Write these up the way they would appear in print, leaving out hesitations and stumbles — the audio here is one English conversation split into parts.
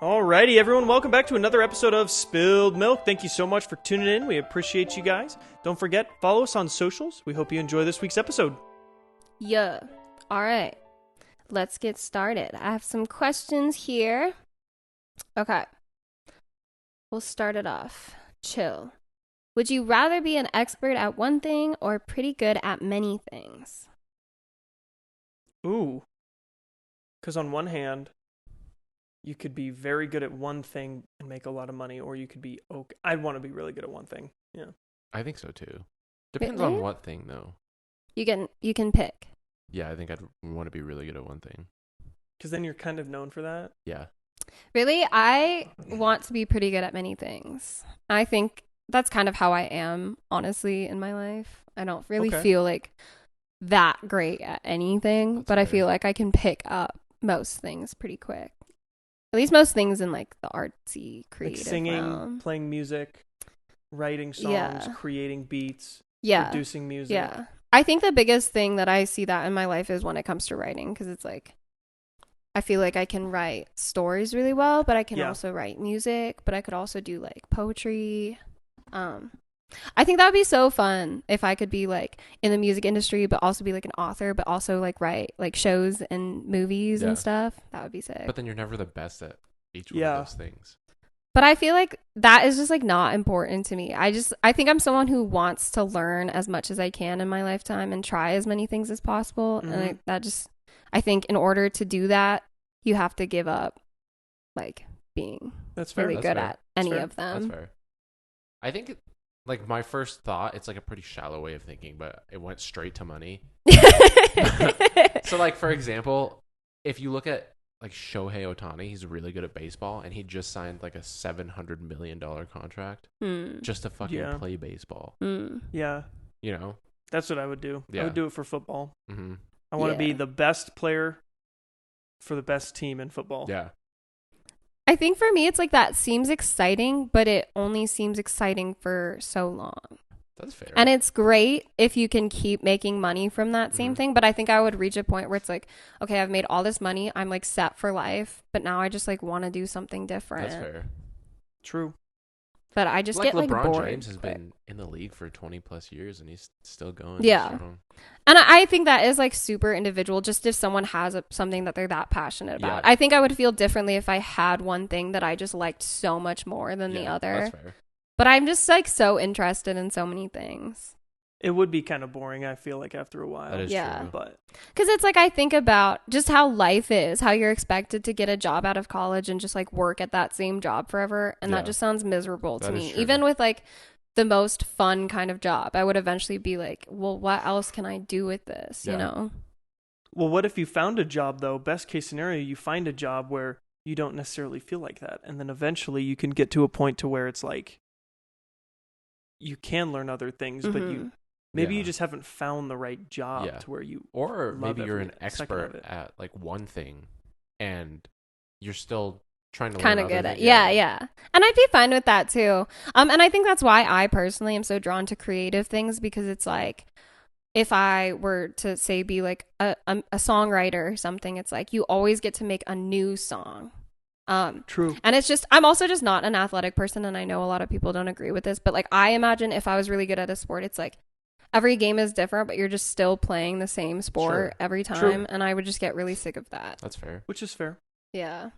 Alrighty, everyone, welcome back to another episode of Spilled Milk. Thank you so much for tuning in. We appreciate you guys. Don't forget, follow us on socials. We hope you enjoy this week's episode. Yeah. All right. Let's get started. I have some questions here. Okay. We'll start it off. Chill. Would you rather be an expert at one thing or pretty good at many things? Ooh. Because on one hand, you could be very good at one thing and make a lot of money, or you could be okay. I'd want to be really good at one thing. Yeah. I think so too. Depends Really? on what thing though. You can pick. Yeah, I think I'd want to be really good at one thing. Because then you're kind of known for that. Yeah. Really, I want to be pretty good at many things. I think that's kind of how I am, honestly, in my life. I don't really feel like that great at anything, but I feel like I can pick up most things pretty quick. At least most things in like the artsy, creative like singing, realm. playing music, writing songs, creating beats, producing music. Yeah. I think the biggest thing that I see that in my life is when it comes to writing, because it's like, I feel like I can write stories really well, but I can also write music, but I could also do like poetry. I think that would be so fun if I could be like in the music industry, but also be like an author, but also like write like shows and movies and stuff. That would be sick. But then you're never the best at each one of those things. But I feel like that is just like not important to me. I think I'm someone who wants to learn as much as I can in my lifetime and try as many things as possible. Mm-hmm. And I think in order to do that, you have to give up like being really good at any of them. That's fair. I think like my first thought, it's like a pretty shallow way of thinking, but it went straight to money. So like, for example, if you look at like Shohei Ohtani, he's really good at baseball, and he just signed like a $700 million contract just to fucking play baseball. Yeah. You know? That's what I would do. Yeah. I would do it for football. Mm-hmm. I want to be the best player for the best team in football. Yeah. I think for me, it's like that seems exciting, but it only seems exciting for so long. That's fair. And it's great if you can keep making money from that same thing. But I think I would reach a point where it's like, okay, I've made all this money. I'm like set for life. But now I just like want to do something different. That's fair. True. But I just get like LeBron bored. James has been in the league for 20 plus years and he's still going. Yeah. And I think that is like super individual. Just if someone has something that they're that passionate about. I think I would feel differently if I had one thing that I just liked so much more than the other. That's fair. But I'm just like so interested in so many things. It would be kind of boring, I feel like, after a while. That is true. But because it's like I think about just how life is, how you're expected to get a job out of college and just like work at that same job forever. And that just sounds miserable to me. Even with like the most fun kind of job, I would eventually be like, well, what else can I do with this? You know? Well, what if you found a job, though? Best case scenario, you find a job where you don't necessarily feel like that. And then eventually you can get to a point to where it's like you can learn other things, but maybe you just haven't found the right job to where you or maybe you're an expert at like one thing and you're still trying to kind of good at yeah. And I'd be fine with that too. And I think that's why I personally am so drawn to creative things, because it's like if I were to say be like a songwriter or something, it's like you always get to make a new song. True. And it's just, I'm also just not an athletic person, and I know a lot of people don't agree with this, but like I imagine if I was really good at a sport, it's like every game is different, but you're just still playing the same sport every time. And I would just get really sick of that. That's fair. Which is fair. Yeah.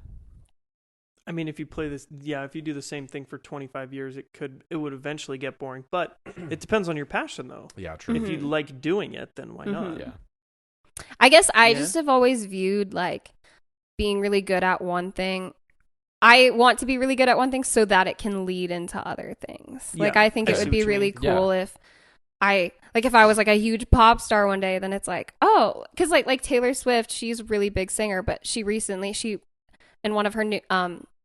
I mean, if you play this, if you do the same thing for 25 years, it would eventually get boring. But it depends on your passion, though. Yeah, true. If you like doing it, then why not? Yeah. I guess I just have always viewed like being really good at one thing. I want to be really good at one thing so that it can lead into other things. Like, I think it would be really cool if if I was like a huge pop star one day, then it's like, oh, because like Taylor Swift, she's a really big singer, but she in one of her new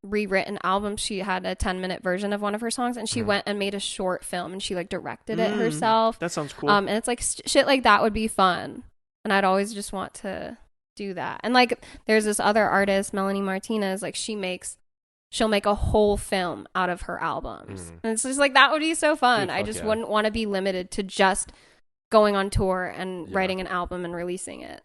rewritten albums, she had a 10-minute version of one of her songs, and she went and made a short film, and she like directed it herself. That sounds cool. And it's like shit like that would be fun, and I'd always just want to do that. And like there's this other artist, Melanie Martinez, like she'll make a whole film out of her albums. And it's just like, that would be so fun. Dude, I just wouldn't want to be limited to just going on tour and writing an album and releasing it.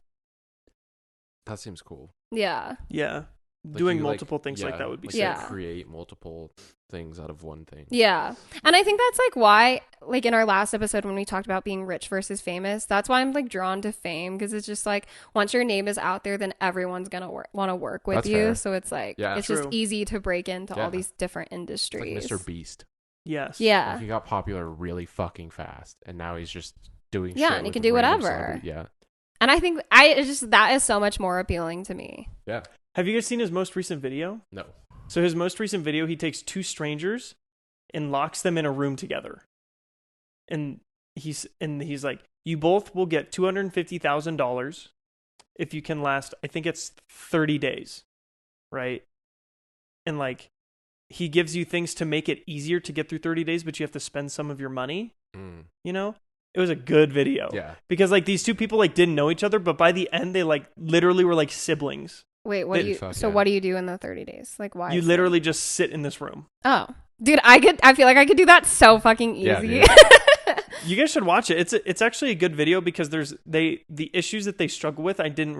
That seems cool. Yeah. Yeah. doing multiple things like that would be sick. Create multiple things out of one thing. Yeah. And I think that's like why, like in our last episode when we talked about being rich versus famous, that's why I'm like drawn to fame, because it's just like once your name is out there, then everyone's gonna want to work with you. Fair. So it's like it's just easy to break into all these different industries. It's like Mr. Beast. Yes. Yeah. Like he got popular really fucking fast, and now he's just doing shit and he can do whatever. Yeah. And I think that is so much more appealing to me. Yeah. Have you guys seen his most recent video? No. So his most recent video, he takes two strangers and locks them in a room together. And he's like, you both will get $250,000 if you can last, I think it's 30 days, right? And like, he gives you things to make it easier to get through 30 days, but you have to spend some of your money, you know? It was a good video. Yeah. Because like these two people like didn't know each other, but by the end they like literally were like siblings. Wait, what do you do in the 30 days? Like why? You literally just sit in this room. Oh. Dude, I feel like I could do that so fucking easy. Yeah, you guys should watch it. It's actually a good video because the issues that they struggle with I didn't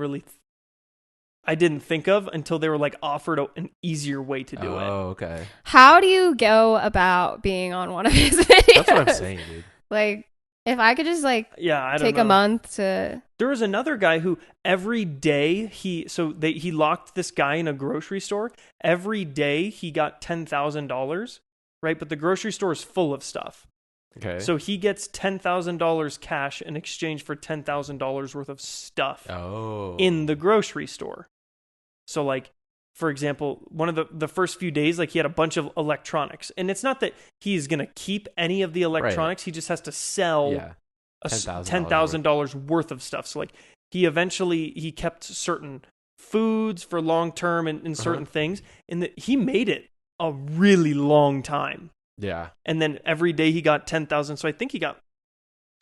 think of until they were like offered an easier way to do it. Oh, okay. How do you go about being on one of his videos? That's what I'm saying, dude. Like, if I could just like I take a month to. There was another guy who every day he locked this guy in a grocery store. Every day he got $10,000, right? But the grocery store is full of stuff. Okay. So he gets $10,000 cash in exchange for $10,000 worth of stuff in the grocery store. So like, for example, one of the first few days, like he had a bunch of electronics, and it's not that he's going to keep any of the electronics. Right. He just has to sell $10,000 worth of stuff. So like he kept certain foods for long term and certain things, and he made it a really long time. Yeah. And then every day he got 10,000. So I think he got,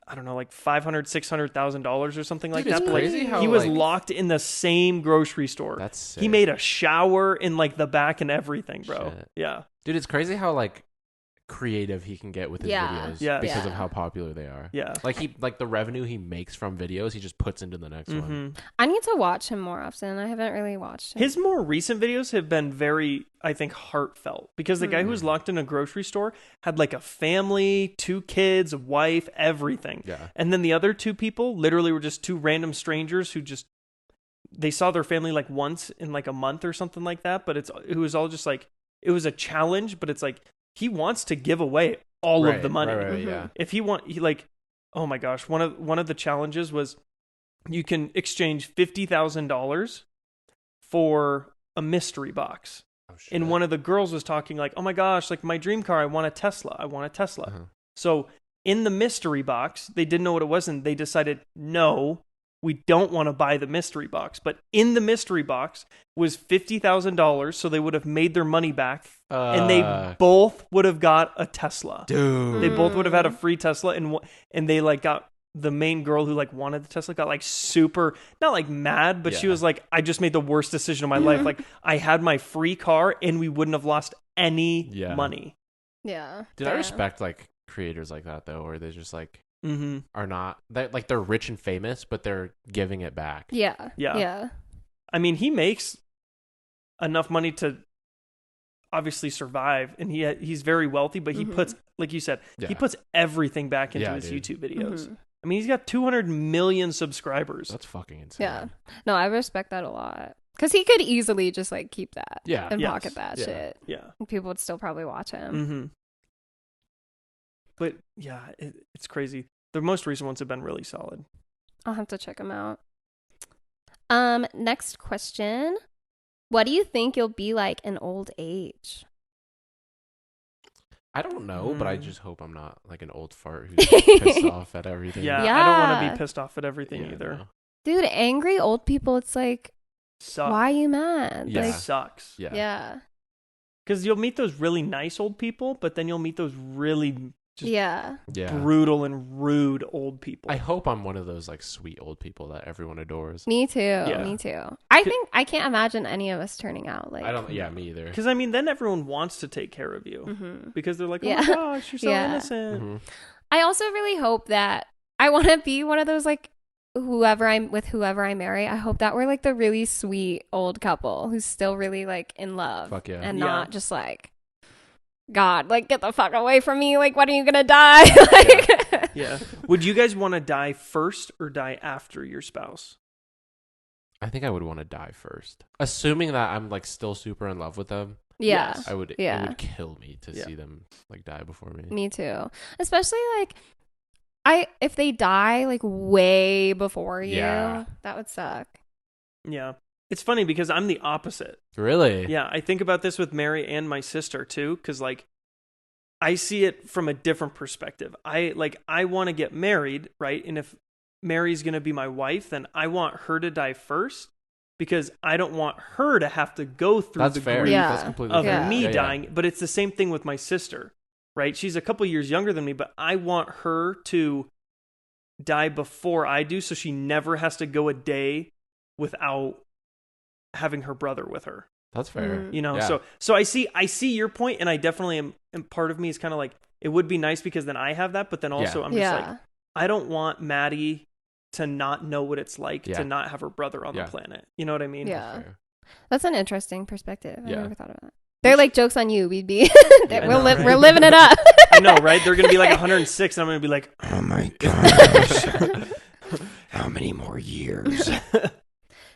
I don't know, like $500,000-$600,000 or something like that. It's crazy how he was locked in the same grocery store. That's sick. He made a shower in like the back and everything, bro. Shit. Yeah. Dude, it's crazy how like creative he can get with his videos because of how popular they are. Yeah. Like the revenue he makes from videos, he just puts into the next one. I need to watch him more often. I haven't really watched him. His more recent videos have been very, I think, heartfelt, because the guy who was locked in a grocery store had like a family, 2 kids, a wife, everything. Yeah. And then the other 2 people literally were just 2 random strangers who just, they saw their family like once in like a month or something like that. But it was all just like, it was a challenge, but it's like, he wants to give away all of the money. Right, yeah. If he like, oh my gosh, one of the challenges was you can exchange $50,000 for a mystery box. Oh, shit. And one of the girls was talking like, oh my gosh, like my dream car, I want a Tesla. So in the mystery box, they didn't know what it was, and they decided, no, we don't want to buy the mystery box. But in the mystery box was $50,000, so they would have made their money back, and they both would have got a Tesla. Dude, they both would have had a free Tesla, and they like got, the main girl who like wanted the Tesla got like super, not like mad, but she was like, I just made the worst decision of my life. Like I had my free car, and we wouldn't have lost any money. Yeah. Dude, I respect like creators like that though, where they just like are not like they're rich and famous, but they're giving it back. Yeah. I mean, he makes enough money to obviously survive, and he's very wealthy, but he puts, like you said, he puts everything back into his YouTube videos. I mean, he's got 200 million subscribers. That's fucking insane. Yeah. No, I respect that a lot. Because he could easily just like keep that and pocket that shit. Yeah. And people would still probably watch him. But yeah, it's crazy. The most recent ones have been really solid. I'll have to check them out. Next question. What do you think you'll be like in old age? I don't know, but I just hope I'm not like an old fart who's pissed off at everything. Yeah, I don't want to be pissed off at everything either. No. Dude, angry old people, it's like, why are you mad? Yeah. Like, it sucks. Yeah. Because you'll meet those really nice old people, but then you'll meet those really brutal and rude old people. I hope I'm one of those like sweet old people that everyone adores. Me too. I think I can't imagine any of us turning out like. I don't. Yeah, me either. Because I mean, then everyone wants to take care of you because they're like, oh my gosh, you're so innocent. I also really hope that I want to be one of those like whoever I marry, I hope that we're like the really sweet old couple who's still really like in love. Fuck yeah. And not just like, God, like get the fuck away from me. Like, when are you gonna die? Like, yeah. Would you guys want to die first or die after your spouse? I think I would want to die first, assuming that I'm like still super in love with them. Yeah. Yes. I would. Yeah. It would kill me to see them like die before me. Me too. Especially like if they die like way before you, that would suck. Yeah. It's funny because I'm the opposite. Really? Yeah, I think about this with Mary and my sister too, because like I see it from a different perspective. I want to get married, right? And if Mary's going to be my wife, then I want her to die first because I don't want her to have to go through That's the fair. grief That's completely of fair. me dying. But it's the same thing with my sister, right? She's a couple years younger than me, but I want her to die before I do so she never has to go a day without having her brother with her. That's fair. You know, so I see your point, and I definitely am, and part of me is kind of like, it would be nice because then I have that, but then also I'm just like, I don't want Maddie to not know what it's like to not have her brother on the planet. You know what I mean? Yeah. That's an interesting perspective. I never thought about it. They're like, jokes on you. We'd be we're living it up. I know, right? They're gonna be like 106 and I'm gonna be like, oh my gosh. How many more years?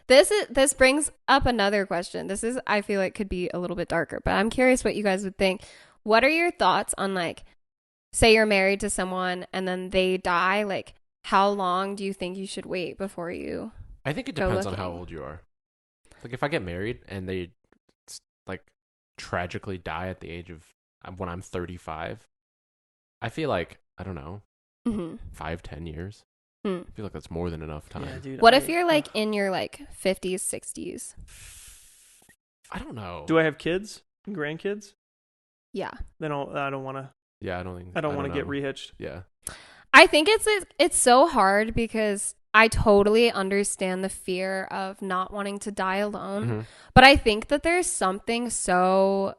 This brings up another question. This is, I feel like, could be a little bit darker, but I'm curious what you guys would think. What are your thoughts on, like, say you're married to someone and then they die, like, how long do you think you should wait before you I think it depends on how old you are. Like, if I get married and they, like, tragically die at the age of when I'm 35, I feel like, I don't know, 5-10 years. I feel like that's more than enough time. Yeah, dude, what if you're like in your like 50s, 60s? I don't know. Do I have kids and grandkids? Yeah. Then I don't want to. Yeah, I don't want to get rehitched. Yeah. I think it's so hard because I totally understand the fear of not wanting to die alone. But I think that there's something so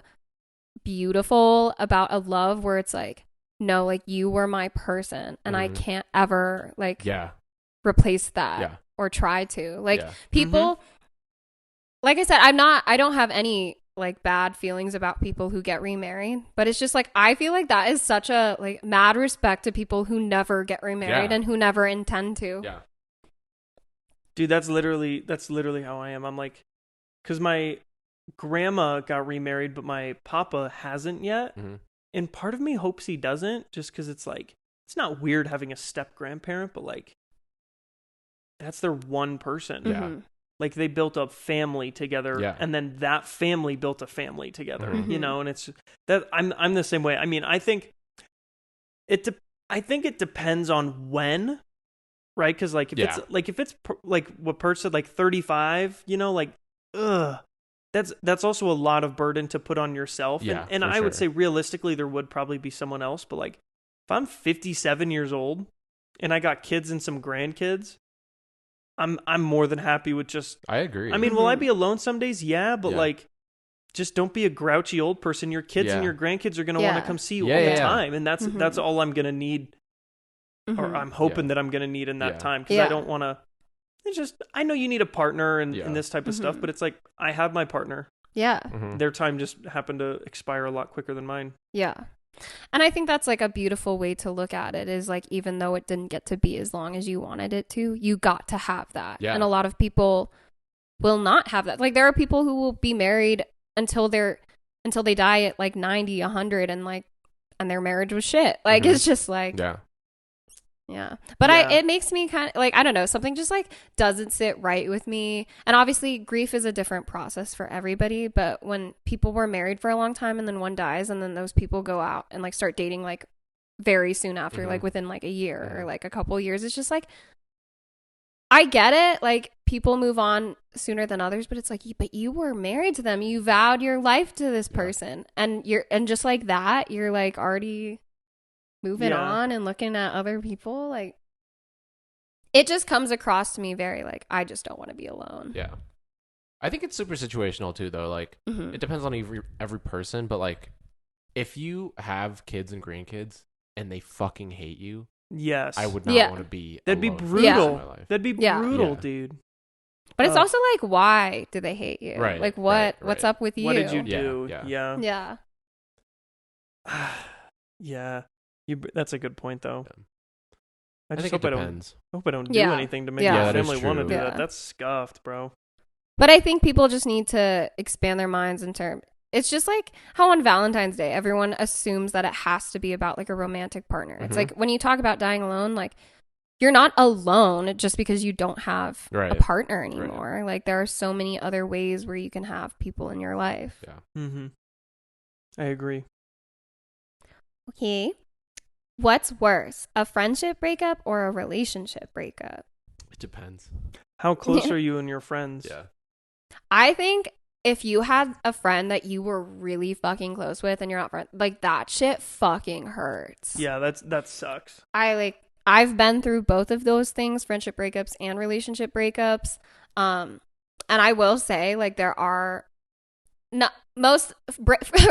beautiful about a love where it's like, no, like, you were my person and I can't ever like replace that or try to. Like, people, like I said, I don't have any like bad feelings about people who get remarried, but it's just like, I feel like that is such a like mad respect to people who never get remarried and who never intend to. Yeah. Dude, that's literally how I am. I'm like, because my grandma got remarried, but my papa hasn't yet. And part of me hopes he doesn't, just because it's like, it's not weird having a step grandparent, but like, that's their one person. Yeah. Like, they built a family together, and then that family built a family together, you know, and it's that I'm the same way. I mean, I think it depends on when, right? Because like, if it's like what Perch said, like 35, you know, like, that's also a lot of burden to put on yourself. And I would say realistically, there would probably be someone else. But like, if I'm 57 years old and I got kids and some grandkids, I'm more than happy with just. I agree. I mean, will I be alone some days? Yeah, but like, just don't be a grouchy old person. Your kids and your grandkids are going to want to come see you all the time, and that's all I'm going to need, or I'm hoping that I'm going to need in that time, because I don't want to. It's just, I know you need a partner and this type of stuff, but it's like, I have my partner. Yeah. Their time just happened to expire a lot quicker than mine. Yeah. And I think that's like a beautiful way to look at it, is like, even though it didn't get to be as long as you wanted it to, you got to have that. Yeah. And a lot of people will not have that. Like, there are people who will be married until they die at like 90, 100 and like, and their marriage was shit. Like, it's just like, yeah. But it makes me kind of like, I don't know, something just like doesn't sit right with me. And obviously grief is a different process for everybody. But when people were married for a long time and then one dies and then those people go out and like start dating like very soon after, like within like a year or like a couple years, it's just like, I get it. Like, people move on sooner than others, but it's like, but you were married to them. You vowed your life to this person. And just like that, you're like already moving on and looking at other people. Like, it just comes across to me very like, I just don't want to be alone. Yeah. I think it's super situational too, though. Like, it depends on every person, but like, if you have kids and grandkids and they fucking hate you, Yes. I would not want to be That'd be alone brutal. for the rest of my life. That'd be brutal, dude. But it's also like, why do they hate you? Right. Like, what's up with you? What did you do? Yeah. Yeah. That's a good point, though. Yeah. I just think hope it depends. I hope I don't do anything to make my family want to do that. That's scuffed, bro. But I think people just need to expand their minds in terms. It's just like how on Valentine's Day, everyone assumes that it has to be about like a romantic partner. Mm-hmm. It's like when you talk about dying alone, like you're not alone just because you don't have a partner anymore. Right. Like there are so many other ways where you can have people in your life. Yeah. Mm-hmm. I agree. Okay. What's worse, a friendship breakup or a relationship breakup? It depends. How close are you and your friends? Yeah. I think if you had a friend that you were really fucking close with and you're not friends, like that shit fucking hurts. Yeah, that sucks. I've been through both of those things, friendship breakups and relationship breakups. And I will say, like, there are most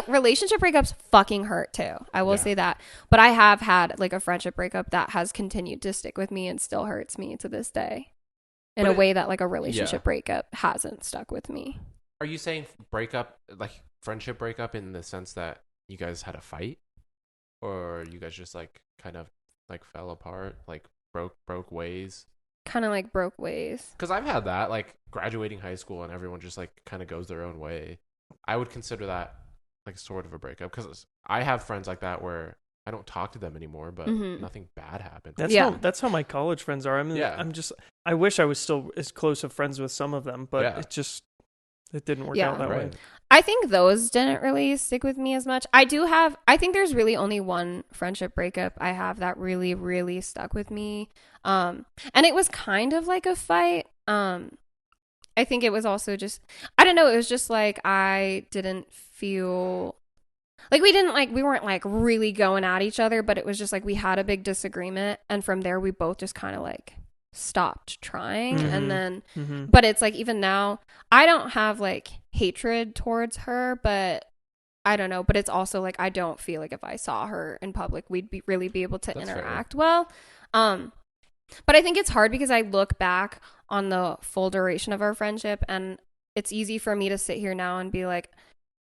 relationship breakups fucking hurt too. I will say that. But I have had like a friendship breakup that has continued to stick with me and still hurts me to this day in a way that like a relationship breakup hasn't stuck with me. Are you saying breakup, like friendship breakup in the sense that you guys had a fight? Or you guys just like kind of like fell apart, like broke ways? Kind of like broke ways. Because I've had that, like graduating high school and everyone just like kind of goes their own way. I would consider that like sort of a breakup because I have friends like that where I don't talk to them anymore, but nothing bad happened. That's how my college friends are. I mean, I wish I was still as close of friends with some of them, but it didn't work out that way. I think those didn't really stick with me as much. I think there's really only one friendship breakup I have that really, really stuck with me. And it was kind of like a fight. I think it was also just, I don't know. It was just like, I didn't feel like we weren't like really going at each other, but it was just like, we had a big disagreement. And from there, we both just kind of like stopped trying. And then, but it's like, even now I don't have like hatred towards her, but I don't know. But it's also like, I don't feel like if I saw her in public, we'd really be able to interact well. But I think it's hard because I look back on the full duration of our friendship and it's easy for me to sit here now and be like,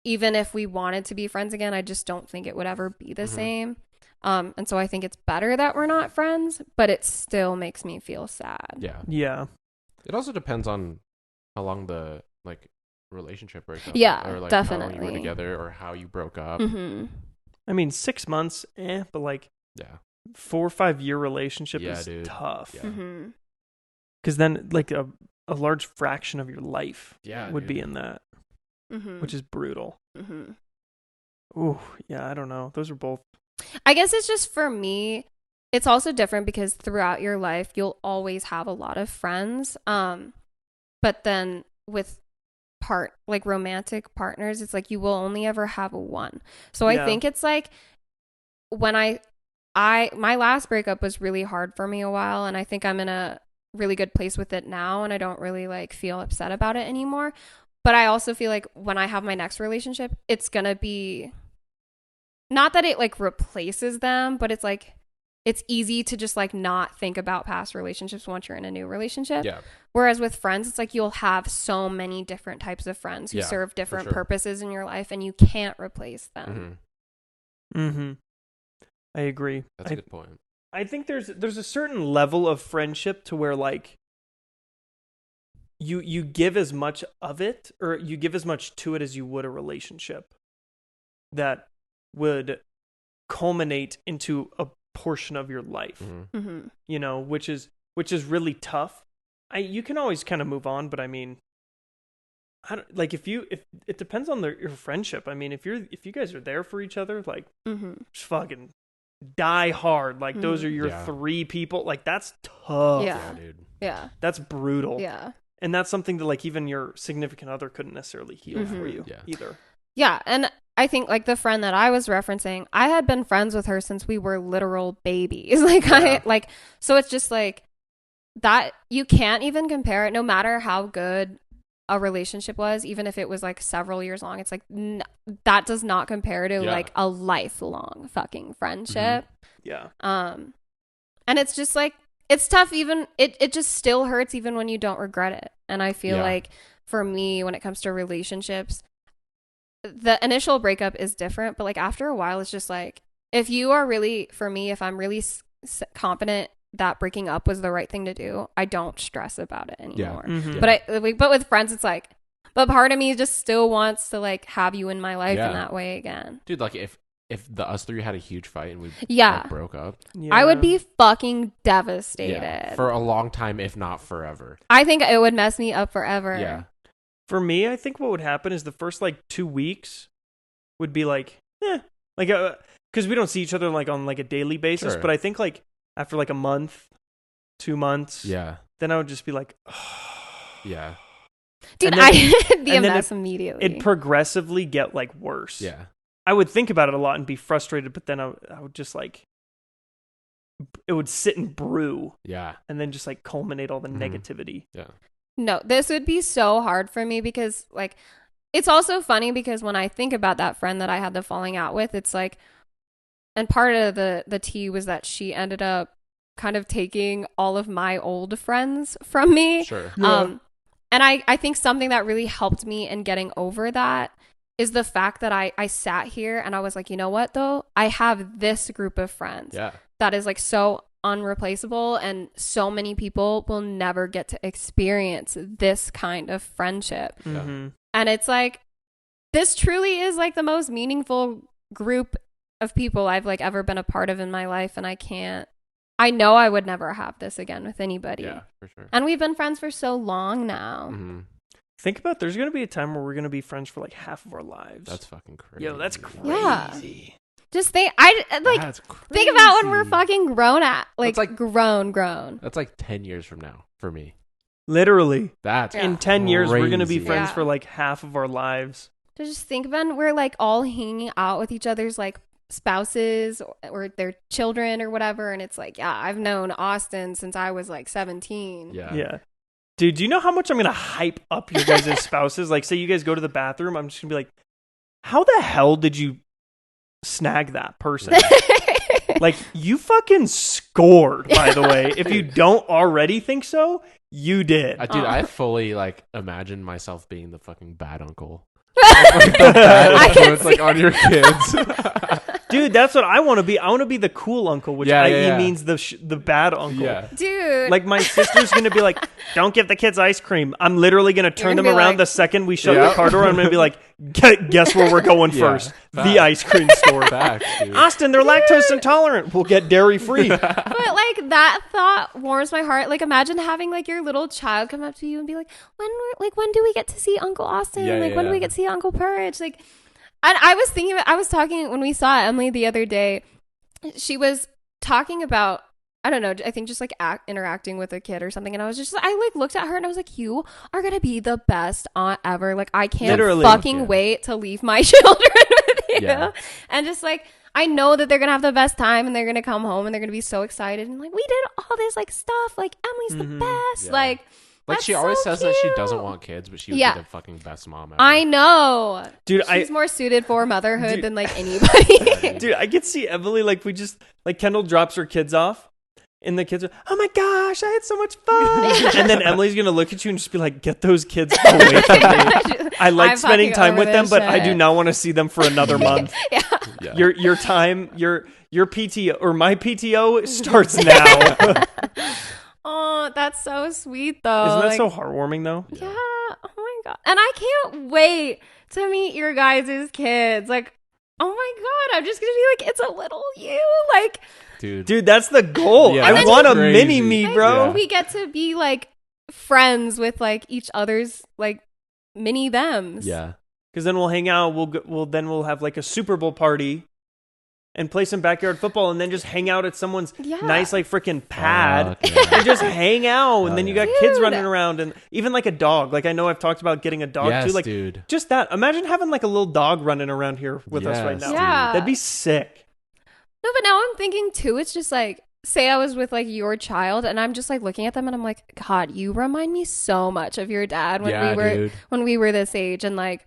even if we wanted to be friends again, I just don't think it would ever be the same. And so I think it's better that we're not friends, but it still makes me feel sad. Yeah. It also depends on how long the like relationship breakup. Yeah, or like definitely. how long you were together or how you broke up. I mean, 6 months, but like 4 or 5 year relationship is tough. Because then like a large fraction of your life would be in that, which is brutal. Ooh, yeah, I don't know. Those are both. I guess it's just for me, it's also different because throughout your life, you'll always have a lot of friends. But then with romantic partners, it's like you will only ever have one. So I think it's like when my last breakup was really hard for me a while, and I think I'm in a really good place with it now, and I don't really like feel upset about it anymore. But I also feel like when I have my next relationship, it's gonna be not that it like replaces them, but it's like it's easy to just like not think about past relationships once you're in a new relationship. Whereas with friends, it's like you'll have so many different types of friends who serve different purposes in your life, and you can't replace them. I agree. That's a good point. I think there's a certain level of friendship to where like you give as much of it, or you give as much to it as you would a relationship that would culminate into a portion of your life. You know, which is really tough. You can always kind of move on, but I mean, I don't, like if it depends on your friendship. I mean, if you guys are there for each other, like just fucking die hard. Like those are your 3 people. Like that's tough. Yeah, dude. Yeah, that's brutal. Yeah, and that's something that like even your significant other couldn't necessarily heal for you either. Yeah, and I think like the friend that I was referencing, I had been friends with her since we were literal babies. Like so it's just like that you can't even compare it, no matter how good a relationship was, even if it was like several years long. It's like that does not compare to like a lifelong fucking friendship. Yeah. And And it's just like, it's tough. Even it just still hurts even when you don't regret it. And I feel like for me, when it comes to relationships, the initial breakup is different, but like after a while, it's just like, if you are really, for me, if I'm really confident that breaking up was the right thing to do, I don't stress about it anymore. But with friends, it's like, but part of me just still wants to like have you in my life in that way again. Dude, like if us three had a huge fight and we like, broke up, I would be fucking devastated for a long time, if not forever. I think it would mess me up forever. Yeah. For me, I think what would happen is the first like 2 weeks would be like, like, because we don't see each other like on like a daily basis. But I think like after like a month, 2 months, then I would just be like, dude, I'd be a mess immediately. It'd progressively get like worse. Yeah, I would think about it a lot and be frustrated, but then I would just like, it would sit and brew. Yeah, and then just like culminate all the negativity. Yeah. No, this would be so hard for me because like, it's also funny because when I think about that friend that I had the falling out with, it's like, and part of the tea was that she ended up kind of taking all of my old friends from me. Sure. And I think something that really helped me in getting over that is the fact that I sat here and I was like, you know what though? I have this group of friends that is like so unreplaceable, and so many people will never get to experience this kind of friendship. And it's like, this truly is like the most meaningful group of people I've like ever been a part of in my life, and I know I would never have this again with anybody. Yeah, for sure. And we've been friends for so long now. Think about, there's gonna be a time where we're gonna be friends for like half of our lives. That's fucking crazy. Yo, that's crazy. Yeah. Just think about when we're fucking grown grown. That's like 10 years from now for me. Literally. That's in 10 years we're gonna be friends for like half of our lives. To just think about, we're like all hanging out with each other's like spouses or their children or whatever, and it's like, I've known Austin since I was like 17. Yeah. Dude, do you know how much I'm gonna hype up your guys' spouses? Like, say you guys go to the bathroom, I'm just gonna be like, how the hell did you snag that person? Like, you fucking scored, by the way. If you don't already think so, you did. Dude, I fully like imagine myself being the fucking bad uncle. Like the bad influence, like on your kids. Dude, that's what I want to be. I want to be the cool uncle, which means the bad uncle. Yeah. Dude. Like, my sister's going to be like, don't give the kids ice cream. I'm literally going to turn them around the second we shut the car door. I'm going to be like, guess where we're going first? The ice cream store. Austin, they're lactose intolerant. We'll get dairy free. But like, that thought warms my heart. Like, imagine having like your little child come up to you and be like, when do we get to see Uncle Austin? When do we get to see Uncle Purrich? Like, and I was talking when we saw Emily the other day. She was talking about, I don't know, I think just like interacting with a kid or something. And I was just, I like looked at her and I was like, you are going to be the best aunt ever. Like, I can't fucking wait to leave my children with you. Yeah. And just like, I know that they're going to have the best time and they're going to come home and they're going to be so excited. And like, we did all this like stuff. Like, Emily's the best. Yeah. Like she always says that she doesn't want kids, but she would be the fucking best mom ever. I know. Dude, she's more suited for motherhood than like anybody. Dude, I could see Emily, like, we just, like, Kendall drops her kids off, and the kids are, oh my gosh, I had so much fun. And then Emily's going to look at you and just be like, get those kids away from me. I like spending time with them, but I do not want to see them for another month. Yeah. Your time, your PTO, or my PTO starts now. Oh, that's so sweet, though. Isn't that so heartwarming, though? Yeah. Oh, my God. And I can't wait to meet your guys' kids. Like, oh, my God. I'm just going to be like, it's a little you. Like, dude, that's the goal. Yeah, I want a mini me, bro. Yeah. We get to be, like, friends with, like, each other's, like, mini thems. Yeah. Because then we'll hang out. We'll have, like, a Super Bowl party. And play some backyard football, and then just hang out at someone's nice, like, freaking pad, and just hang out. And then you got kids running around, and even like a dog. Like, I know I've talked about getting a dog too. Like, just that. Imagine having like a little dog running around here with us right now. Yeah. That'd be sick. No, but now I'm thinking too. It's just like, say I was with like your child, and I'm just like looking at them, and I'm like, God, you remind me so much of your dad when we were this age, and like.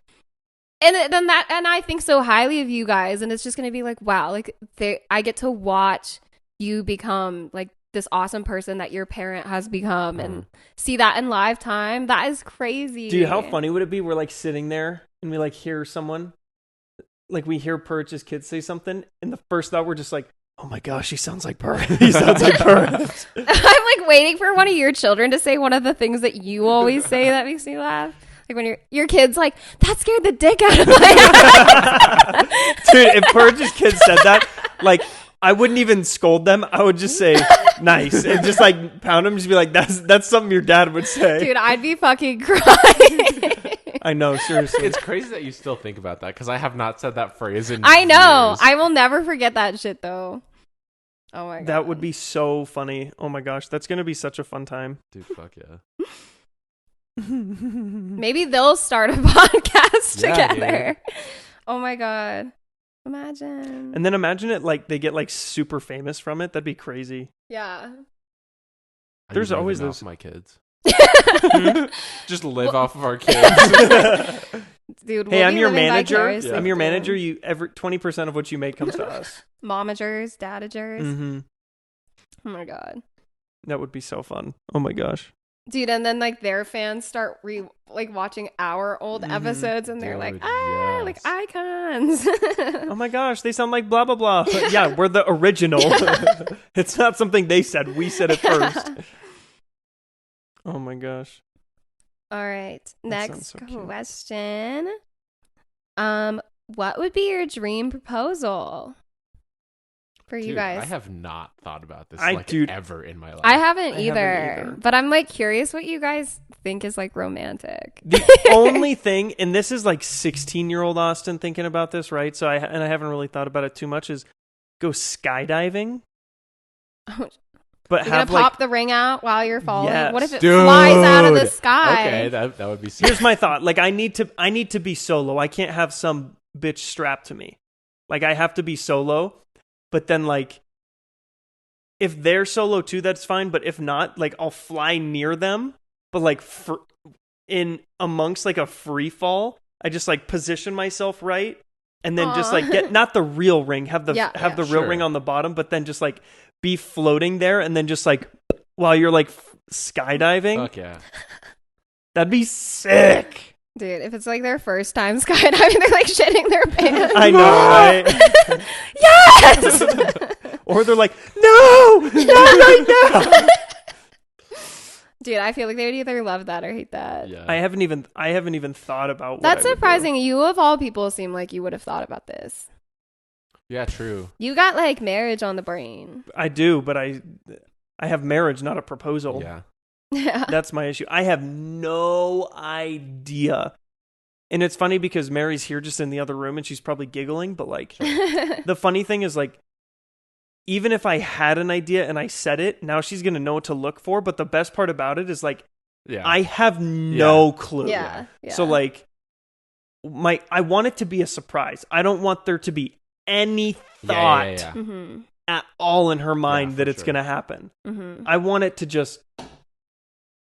And I think so highly of you guys, and it's just going to be like, wow, like I get to watch you become like this awesome person that your parent has become and see that in live time. That is crazy. Dude, how funny would it be? We're like sitting there and we like hear someone, like we hear Purrich's kids say something, and the first thought we're just like, oh my gosh, he sounds like Purrich. He sounds like Purrich. I'm like waiting for one of your children to say one of the things that you always say that makes me laugh. Like when your kid's like, that scared the dick out of my ass. Dude, if Purrich's kids said that, like, I wouldn't even scold them. I would just say, nice. And just like pound them, just be like, that's something your dad would say. Dude, I'd be fucking crying. I know, seriously. It's crazy that you still think about that because I have not said that phrase in I know. years. I will never forget that shit though. Oh my god. That would be so funny. Oh my gosh, that's going to be such a fun time. Dude, fuck yeah. Maybe they'll start a podcast Yeah, together. Oh my god. Imagine. And then imagine it like they get like super famous from it. That'd be crazy. Yeah. There's I need to always live those- off my kids. Just live off of our kids. Dude, Hey, we'll I'm be your living manager. vicariously I'm your through manager. You 20% of what you make comes to us. Momagers, dadagers. Mm-hmm. Oh my god. That would be so fun. Oh my gosh. Dude, and then like their fans start watching our old episodes and they're like, Dude, like yes. icons. Oh my gosh, they sound like blah blah blah. Yeah, we're the original. It's not something they said. We said it first. Oh my gosh. All right. That Next sounds so cute. question. What would be your dream proposal for you Dude, guys? I have not thought about this Dude, ever in my life. I haven't I either, haven't either. but I'm like curious what you guys think is like romantic. The only thing, and this is like 16-year-old Austin thinking about this, right? So I haven't really thought about it too much. Is go skydiving, but You're have gonna like. pop the ring out while you're falling. Yes. What if it Dude. flies out of the sky? Okay, that would be sick. Here's my thought. Like I need to be solo. I can't have some bitch strapped to me. Like I have to be solo. But then like if they're solo too, that's fine. But if not, like I'll fly near them. But like in amongst like a free fall, I just like position myself right, and then just like get not the real ring, have the real Sure. ring on the bottom, but then just like be floating there, and then just like while you're like skydiving. Fuck yeah. That'd be sick. Dude, if it's like their first time skydiving, they're like shitting their pants. I know, right? Yes! Or they're like, no, not right now. Dude, I feel like they would either love that or hate that. Yeah. I haven't even thought about what That's I would do. surprising. You of all people seem like you would have thought about this. Yeah, true. You got like marriage on the brain. I do, but I have marriage, not a proposal. Yeah. Yeah. That's my issue. I have no idea. And it's funny because Mary's here just in the other room and she's probably giggling, but like the funny thing is like even if I had an idea and I said it, now she's going to know what to look for, but the best part about it is like Yeah. I have no clue. Yeah. So like I want it to be a surprise. I don't want there to be any thought Yeah. Mm-hmm. at all in her mind Yeah, that for it's sure. going to happen. Mm-hmm. I want it to just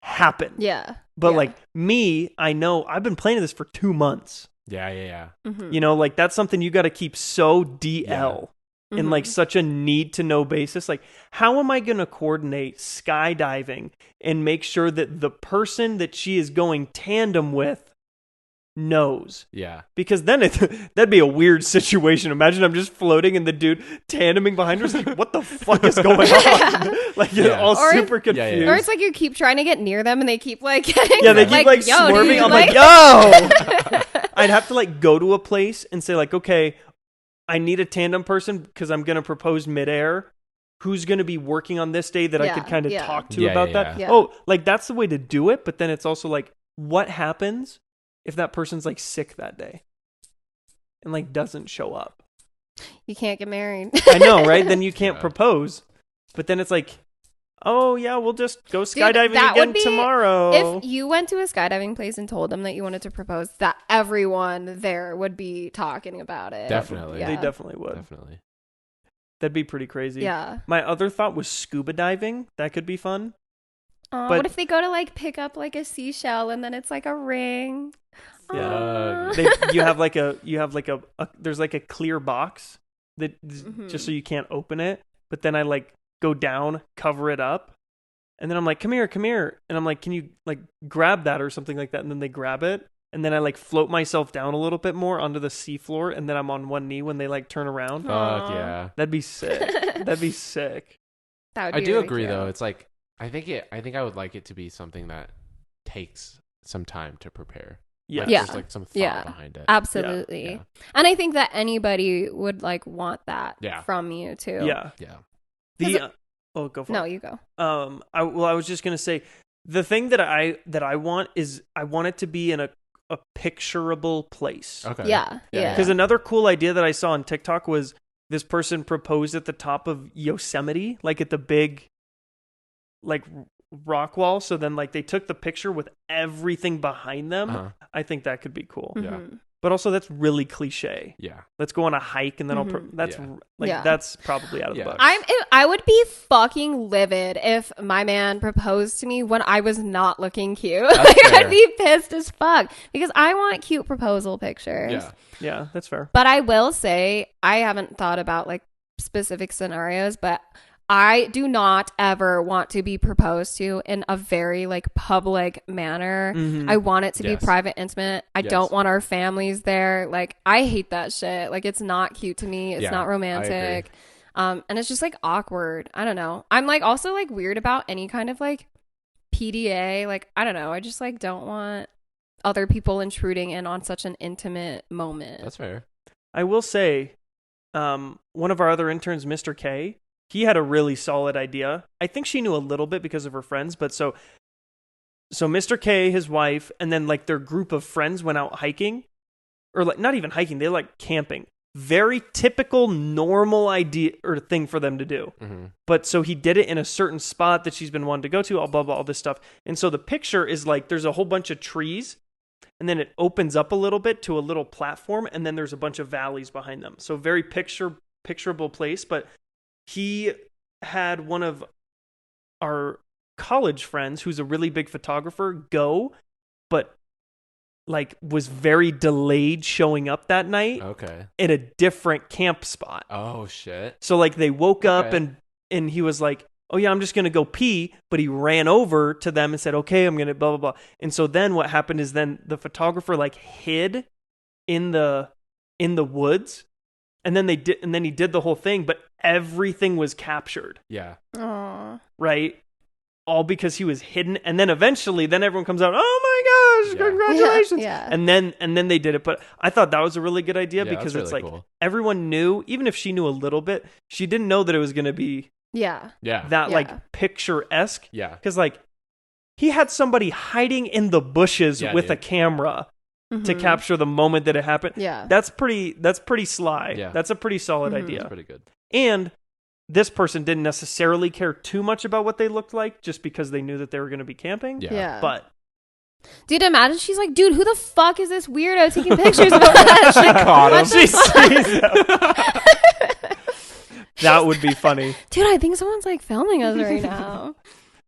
happen. Yeah. But Yeah. like me, I know I've been planning this for 2 months. Yeah. Mm-hmm. You know, like that's something you got to keep so DL in like Mhm. such a need to know basis. Like, how am I going to coordinate skydiving and make sure that the person that she is going tandem with knows? Yeah. Because then that'd be a weird situation. Imagine I'm just floating and the dude tandeming behind her is like, what the fuck is going on? Like, you're Yeah. all Or- super confused. Yeah, yeah. Or it's like you keep trying to get near them and they keep like getting Yeah, they keep like yo, swerving. dude, I'm like, yo. I'd have to like go to a place and say like, okay, I need a tandem person because I'm gonna propose midair. Who's gonna be working on this day that I Yeah, could kind of yeah. talk to Yeah, about yeah, that? yeah. Oh, like that's the way to do it. But then it's also like, what happens if that person's like sick that day and like doesn't show up? You can't get married. I know, right? Then you can't Yeah. propose. But then it's like, oh yeah, we'll just go Dude, skydiving that again would be- tomorrow. If you went to a skydiving place and told them that you wanted to propose, that everyone there would be talking about it. Definitely. Yeah. They definitely would. Definitely. That'd be pretty crazy. Yeah. My other thought was scuba diving. That could be fun. Aw, But- what if they go to like pick up like a seashell and then it's like a ring? Yeah. Aw. You have like a there's like a clear box that Mhm. just so you can't open it. But then I like go down, cover it up. And then I'm like, come here. And I'm like, can you like grab that or something like that? And then they grab it. And then I like float myself down a little bit more onto the seafloor. And then I'm on one knee when they like turn around. Fuck yeah. That'd be sick. That'd be sick. That would be I do really agree cute. though. It's like, I think I would like it to be something that takes some time to prepare. Yeah. Like, Yeah. there's like some thought behind it. Absolutely. Yeah. And I think that anybody would like want that Yeah. from you too. Yeah. Yeah. Go for it. No, you go. I was just gonna say the thing that I want is I want it to be in a picturable place. Okay. Yeah. Because another cool idea that I saw on TikTok was this person proposed at the top of Yosemite, like at the big, like rock wall. So then like they took the picture with everything behind them. Uh-huh. I think that could be cool. Yeah. But also that's really cliche. Yeah. Let's go on a hike and then that's probably out of the box. I would be fucking livid if my man proposed to me when I was not looking cute. Like, I'd be pissed as fuck because I want cute proposal pictures. Yeah, that's fair. But I will say I haven't thought about like specific scenarios, but I do not ever want to be proposed to in a very like public manner. I want it to be private, intimate. I don't want our families there. Like, I hate that shit. Like, it's not cute to me. It's not romantic. And it's just like awkward. I don't know. I'm like also like weird about any kind of like PDA. Like, I don't know. I just like don't want other people intruding in on such an intimate moment. That's fair. I will say, one of our other interns, Mr. K, he had a really solid idea. I think she knew a little bit because of her friends, but so Mr. K, his wife, and then like their group of friends went out hiking, or like not even hiking, they like camping. Very typical, normal idea or thing for them to do. But so he did it in a certain spot that she's been wanting to go to, all this stuff. And so the picture is like there's a whole bunch of trees, and then it opens up a little bit to a little platform, and then there's a bunch of valleys behind them. So very picturable place, but he had one of our college friends who's a really big photographer go, but like was very delayed showing up that night. Okay. In a different camp spot. Oh shit. So like they woke up and he was like, oh yeah, I'm just going to go pee. But he ran over to them and said, okay, I'm going to blah, blah, blah. And so then what happened is then the photographer like hid in the woods. And then he did the whole thing, but everything was captured. Yeah. Aww. Right? All because he was hidden. And then eventually, everyone comes out, oh my gosh, congratulations. Yeah. And then they did it. But I thought that was a really good idea because it's really like cool. Everyone knew, even if she knew a little bit, she didn't know that it was going to be that like picturesque. Yeah. Because like he had somebody hiding in the bushes with a camera. To capture the moment that it happened. Yeah. That's pretty sly. Yeah. That's a pretty solid idea. That's pretty good. And this person didn't necessarily care too much about what they looked like just because they knew that they were going to be camping. Yeah. But dude, imagine she's like, dude, who the fuck is this weirdo taking pictures of us? She caught him. She sees him. That would be funny. Dude, I think someone's like filming us right now.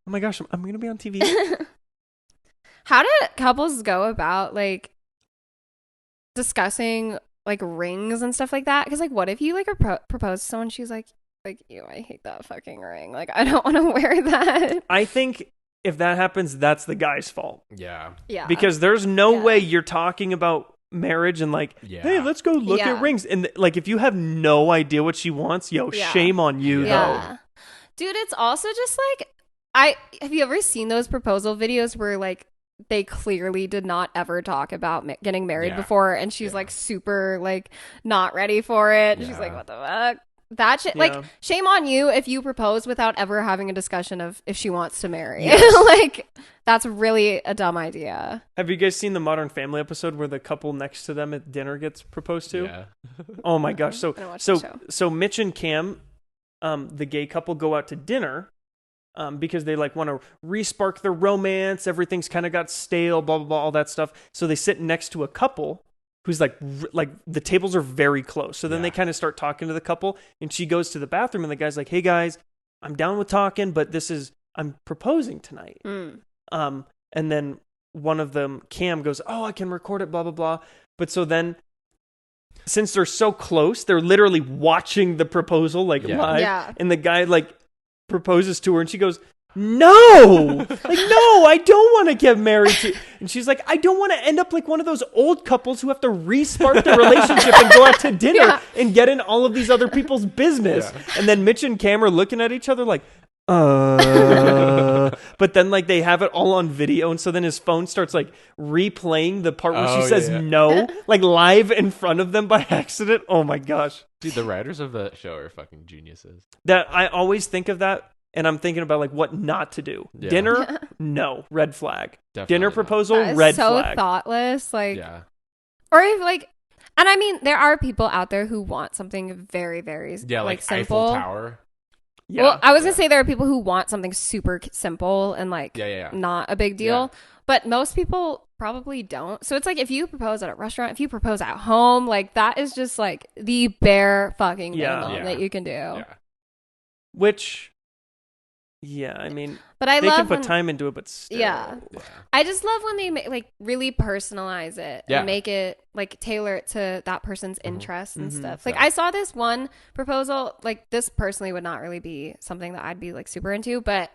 Oh my gosh, I'm going to be on TV. How do couples go about like discussing like rings and stuff like that? Because like what if you like propose to someone, she's like ew, I hate that fucking ring, like I don't want to wear that. I think if that happens, that's the guy's fault. Yeah Because there's no way you're talking about marriage and like hey, let's go look at rings, and like if you have no idea what she wants, shame on you though. Dude, it's also just like have you ever seen those proposal videos where like they clearly did not ever talk about getting married before, and she's like super like not ready for it. She's like, what the fuck? That shit, like, shame on you if you propose without ever having a discussion of if she wants to marry. Like, that's really a dumb idea. Have you guys seen the Modern Family episode where the couple next to them at dinner gets proposed to? Yeah. Oh my gosh! So Mitch and Cam, the gay couple, go out to dinner. Because they like want to re-spark their romance. Everything's kind of got stale, blah, blah, blah, all that stuff. So they sit next to a couple who's like the tables are very close. So then they kind of start talking to the couple, and she goes to the bathroom, and the guy's like, hey guys, I'm down with talking, but I'm proposing tonight. And then one of them, Cam, goes, oh, I can record it, blah, blah, blah. But so then, since they're so close, they're literally watching the proposal like live. Yeah. And the guy like proposes to her and she goes, no, like, no, I don't want to get married to. And she's like, I don't want to end up like one of those old couples who have to respark their relationship and go out to dinner and get in all of these other people's business. Yeah. And then Mitch and Cam are looking at each other like, but then like they have it all on video, and so then his phone starts like replaying the part where she says no, like live in front of them by accident. Oh my gosh, dude, the writers of the show are fucking geniuses. That I always think of that, and I'm thinking about like what not to do. Dinner, no, red flag. Definitely dinner proposal, red flag. So thoughtless, like, or if like, and I mean, there are people out there who want something very, very like simple. Eiffel Tower. Yeah, well, I was going to say there are people who want something super simple and like not a big deal, but most people probably don't. So it's like if you propose at a restaurant, if you propose at home, like that is just like the bare fucking minimum that you can do. Yeah. Which, I mean, but they can put time into it, but still. Yeah. I just love when they like really personalize it and make it like tailor it to that person's interests and stuff. Like I saw this one proposal, like this personally would not really be something that I'd be like super into, but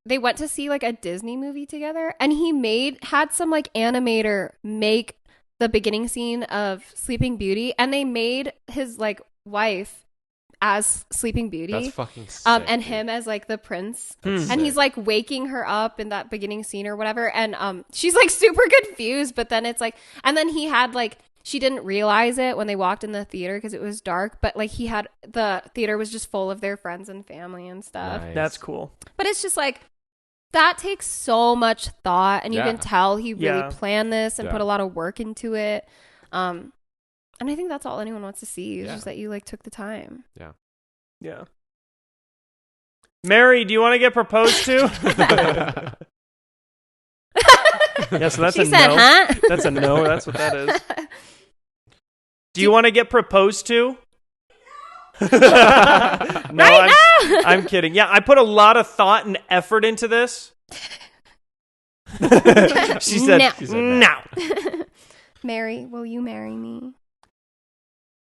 they went to see like a Disney movie together, and he had some like animator make the beginning scene of Sleeping Beauty, and they made his like wife as Sleeping Beauty. That's fucking sick, and him as like the prince. And he's like waking her up in that beginning scene or whatever, and she's like super confused, but then it's like, and then he had like, she didn't realize it when they walked in the theater because it was dark, but like the theater was just full of their friends and family and stuff. Nice. That's cool. But it's just like, that takes so much thought, and you can tell he really planned this and put a lot of work into it. And I think that's all anyone wants to see is just that you like took the time. Yeah. Yeah. Mary, do you want to get proposed to? Yeah, so that's she said, no. Huh? That's a no. That's what that is. Do you want to get proposed to? No, I'm kidding. Yeah, I put a lot of thought and effort into this. She said, no. Mary, will you marry me?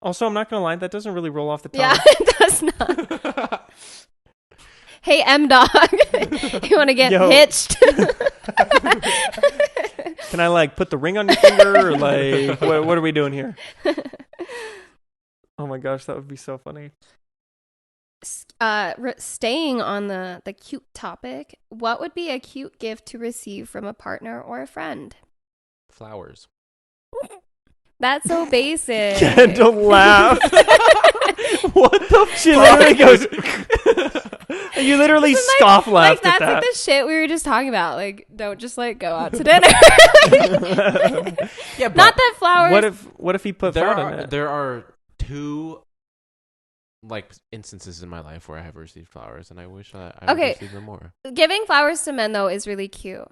Also, I'm not going to lie, that doesn't really roll off the tongue. Yeah, it does not. Hey, M-Dog, you want to get hitched? Can I, like, put the ring on your finger? Or, like, what are we doing here? Oh, my gosh, that would be so funny. Staying on the cute topic, what would be a cute gift to receive from a partner or a friend? Flowers. That's so basic. Kendall laugh. What the fuck? She literally goes. You literally scoff laughed like, at that. That's like the shit we were just talking about. Like, don't just like go out to dinner. Yeah, but not that flowers. What if he put thought in it? There are two like instances in my life where I have received flowers, and I wish I would receive them more. Giving flowers to men though is really cute.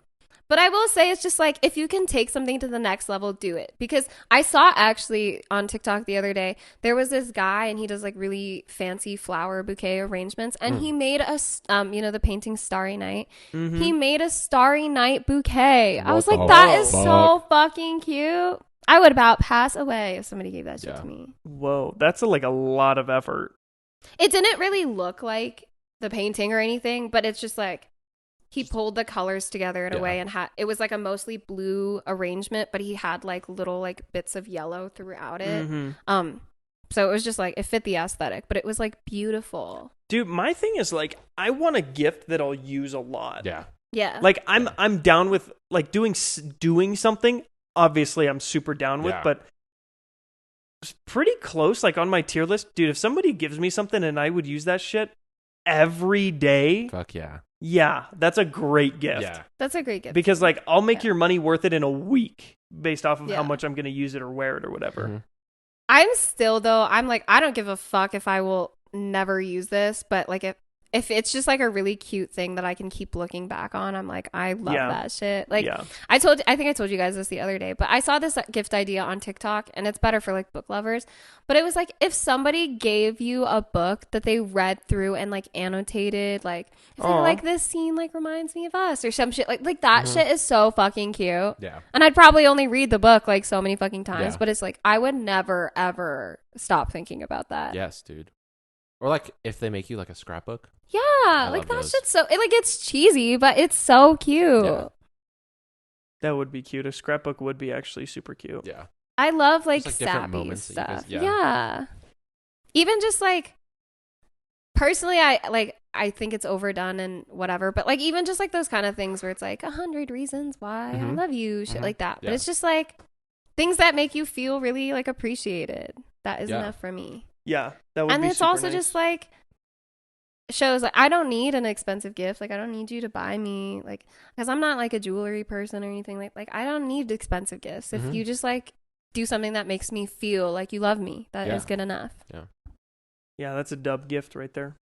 But I will say it's just like, if you can take something to the next level, do it. Because I saw actually on TikTok the other day, there was this guy and he does like really fancy flower bouquet arrangements. And he made a, the painting Starry Night. Mm-hmm. He made a Starry Night bouquet. I was like, that is so fucking cute. I would about pass away if somebody gave that shit to me. Whoa, that's like a lot of effort. It didn't really look like the painting or anything, but it's just like, he pulled the colors together in a way and it was like a mostly blue arrangement, but he had like little like bits of yellow throughout it. Mm-hmm. So it was just like, it fit the aesthetic, but it was like beautiful. Dude, my thing is like, I want a gift that I'll use a lot. Yeah. Yeah. Like I'm down with like doing something. Obviously I'm super down with, but it's pretty close. Like on my tier list, dude, if somebody gives me something and I would use that shit every day. Fuck yeah. Yeah, that's a great gift. Yeah. That's a great gift. Because like I'll make your money worth it in a week based off of how much I'm going to use it or wear it or whatever. Mm-hmm. I'm like, I don't give a fuck if I will never use this, but like if it's just like a really cute thing that I can keep looking back on, I'm like, I love that shit. Like I think I told you guys this the other day, but I saw this gift idea on TikTok, and it's better for like book lovers. But it was like, if somebody gave you a book that they read through and like annotated, like if they're like, this scene like reminds me of us or some shit, like that shit is so fucking cute. Yeah. And I'd probably only read the book like so many fucking times, but it's like, I would never ever stop thinking about that. Yes, dude. Or like if they make you like a scrapbook. Yeah, like that's just so it's cheesy, but it's so cute. Yeah. That would be cute. A scrapbook would be actually super cute. Yeah. I love like sappy stuff. Yeah. Even just like personally, I think it's overdone and whatever, but like even just like those kind of things where it's like 100 reasons why I love you, shit like that. But it's just like things that make you feel really like appreciated. That is enough for me. Yeah, that would be super nice. And it's also just like shows like I don't need an expensive gift. Like I don't need you to buy me like because I'm not like a jewelry person or anything like I don't need expensive gifts. If you just like do something that makes me feel like you love me, that is good enough. Yeah. Yeah, that's a dub gift right there.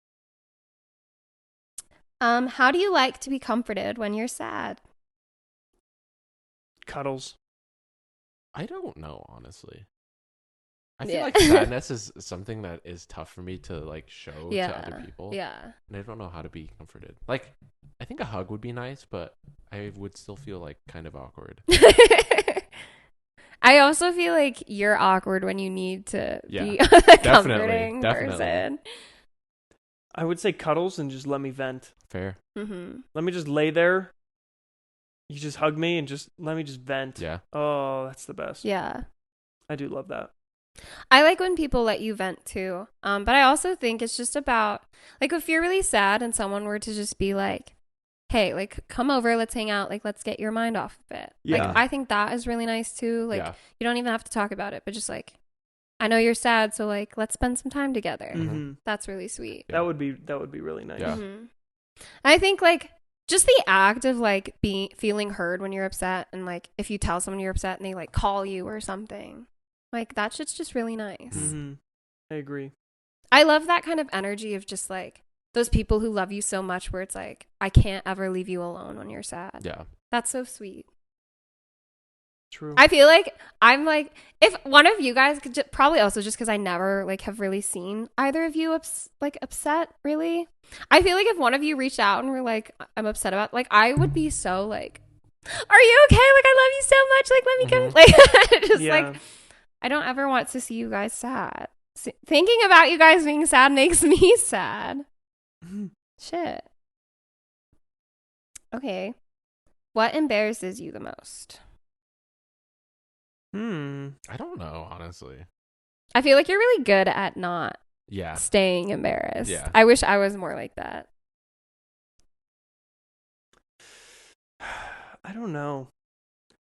How do you like to be comforted when you're sad? Cuddles. I don't know, honestly. I feel like sadness is something that is tough for me to like show to other people. Yeah. And I don't know how to be comforted. Like, I think a hug would be nice, but I would still feel like kind of awkward. I also feel like you're awkward when you need to be a comforting person. I would say cuddles and just let me vent. Fair. Mm-hmm. Let me just lay there. You just hug me and just let me just vent. Yeah. Oh, that's the best. Yeah. I do love that. I like when people let you vent too. But I also think it's just about like if you're really sad and someone were to just be like, hey, like come over, let's hang out, like let's get your mind off of it. Yeah. Like I think that is really nice too. Like you don't even have to talk about it, but just like I know you're sad, so like let's spend some time together. Mm-hmm. That's really sweet. That would be really nice. Yeah. Mm-hmm. I think like just the act of like feeling heard when you're upset, and like if you tell someone you're upset and they like call you or something, like that shit's just really nice. Mm-hmm. I agree. I love that kind of energy of just like those people who love you so much where it's like I can't ever leave you alone when you're sad. Yeah. That's so sweet. True. I feel like I'm like if one of you guys could probably also just because I never like have really seen either of you upset really. I feel like if one of you reached out and were like I'm upset about like I would be so like are you okay? Like I love you so much. Like let me come like just like I don't ever want to see you guys sad. Thinking about you guys being sad makes me sad. Shit. Okay. What embarrasses you the most? I don't know, honestly. I feel like you're really good at not Yeah. Staying embarrassed. Yeah. I wish I was more like that. I don't know.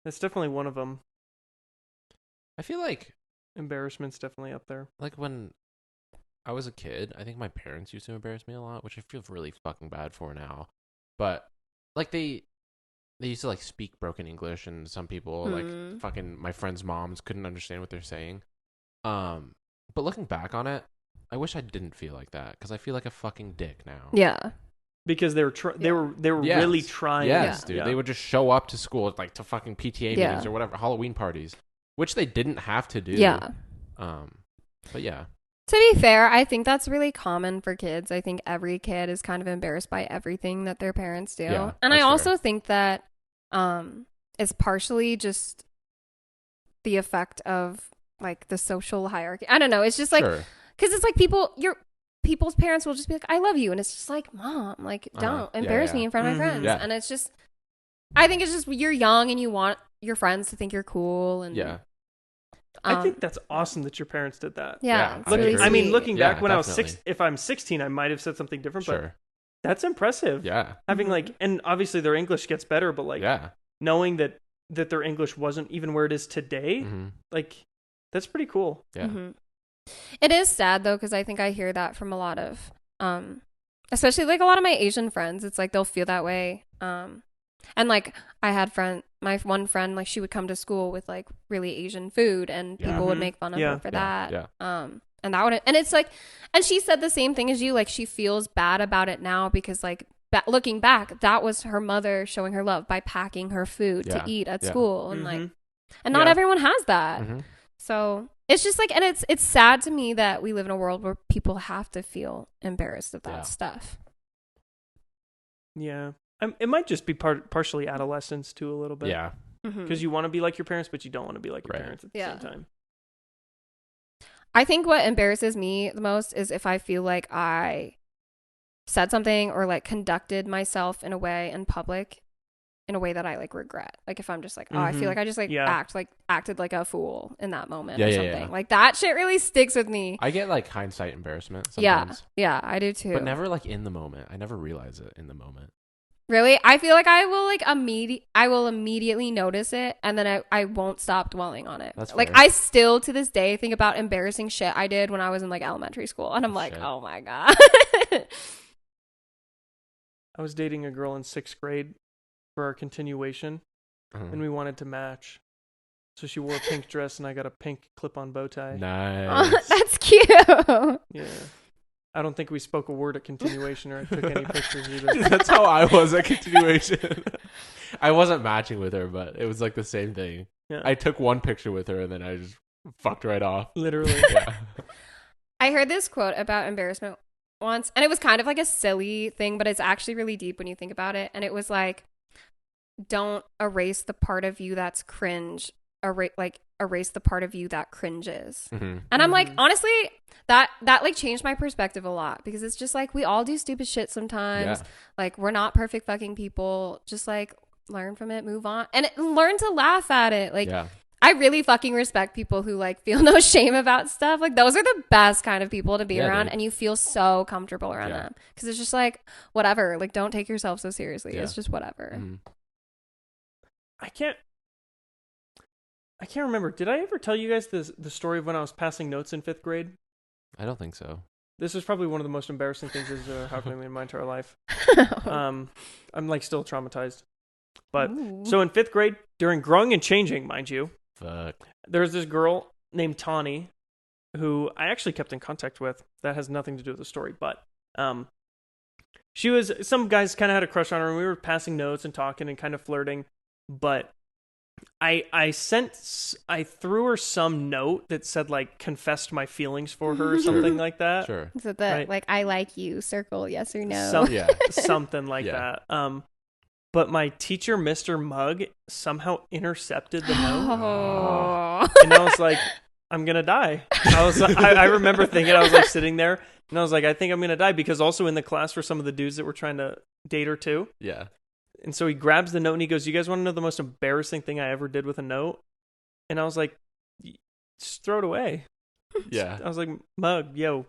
That's definitely one of them. I feel like embarrassment's definitely up there. Like when I was a kid, I think my parents used to embarrass me a lot, which I feel really fucking bad for now. But like they used to like speak broken English, and some people like fucking my friends' moms couldn't understand what they're saying. But looking back on it, I wish I didn't feel like that, because I feel like a fucking dick now. Yeah. Because they were really trying. Yes, dude. Yeah. They would just show up to school, like to fucking PTA meetings or whatever, Halloween parties, which they didn't have to do. Yeah. But yeah. To be fair, I think that's really common for kids. I think every kid is kind of embarrassed by everything that their parents do. Yeah, and I also think that it's partially just the effect of like the social hierarchy. I don't know. It's just like, because it's like people's parents will just be like, I love you. And it's just like, Mom, like, don't embarrass me in front of my friends. Yeah. And it's just, I think it's just, you're young and you want your friends to think you're cool. And I think that's awesome that your parents did that. Yeah. I mean, looking back when I was if I'm 16, I might have said something different, but that's impressive. Yeah. Having like, and obviously their English gets better, but like knowing that their English wasn't even where it is today, like that's pretty cool. Yeah. It is sad though, because I think I hear that from a lot of, especially like a lot of my Asian friends. It's like they'll feel that way. And like I had my one friend, like she would come to school with like really Asian food, and people would make fun of her for that. Yeah. And that would, and it's like, and she said the same thing as you. Like she feels bad about it now because like looking back, that was her mother showing her love by packing her food to eat at school, and like, and not everyone has that. So it's just like, and it's sad to me that we live in a world where people have to feel embarrassed of that stuff. Yeah. It might just be partially adolescence too, a little bit. Yeah. Because you want to be like your parents, but you don't want to be like your parents at the same time. I think what embarrasses me the most is if I feel like I said something or like conducted myself in a way in public in a way that I like regret. Like if I'm just like, oh, I feel like I just like acted like a fool in that moment or something. Yeah. Like that shit really sticks with me. I get like hindsight embarrassment sometimes. Yeah, I do too. But never like in the moment. I never realize it in the moment. Really? I feel like I will like immediately notice it, and then I won't stop dwelling on it. That's like fair. I still to this day think about embarrassing shit I did when I was in like elementary school, and I'm like, oh my God. I was dating a girl in 6th grade for our continuation, and we wanted to match. So she wore a pink dress, and I got a pink clip-on bow tie. Nice. Oh, that's cute. Yeah. I don't think we spoke a word at continuation or I took any pictures either. That's how I was at continuation. I wasn't matching with her, but it was like the same thing. Yeah. I took one picture with her, and then I just fucked right off. Literally. Yeah. I heard this quote about embarrassment once, and it was kind of like a silly thing, but it's actually really deep when you think about it. And it was like, don't erase the part of you that's cringe, erase the part of you that cringes. And I'm like, honestly, that like changed my perspective a lot, because it's just like we all do stupid shit sometimes. Like we're not perfect fucking people. Just like learn from it, move on, and learn to laugh at it. Like I really fucking respect people who like feel no shame about stuff. Like those are the best kind of people to be around, and you feel so comfortable around them, because it's just like whatever. Like don't take yourself so seriously. It's just whatever. I can't remember. Did I ever tell you guys the story of when I was passing notes in 5th grade? I don't think so. This is probably one of the most embarrassing things that's happened to me in my entire life. I'm like still traumatized. But so in 5th grade, during growing and changing, mind you, there was this girl named Tawny who I actually kept in contact with. That has nothing to do with the story, but she was, some guys kind of had a crush on her, and we were passing notes and talking and kind of flirting. But I threw her some note that said like confessed my feelings for her or something like that. Sure. Is it the like I like you circle, yes or no? Something like that. But my teacher, Mr. Mugg, somehow intercepted the note. And I was like, I'm gonna die. I remember thinking, I was like sitting there and I was like, I think I'm gonna die, because also in the class were some of the dudes that were trying to date her too. Yeah. And so he grabs the note and he goes, you guys want to know the most embarrassing thing I ever did with a note? And I was like, just throw it away. Yeah. I was like, Mug, yo,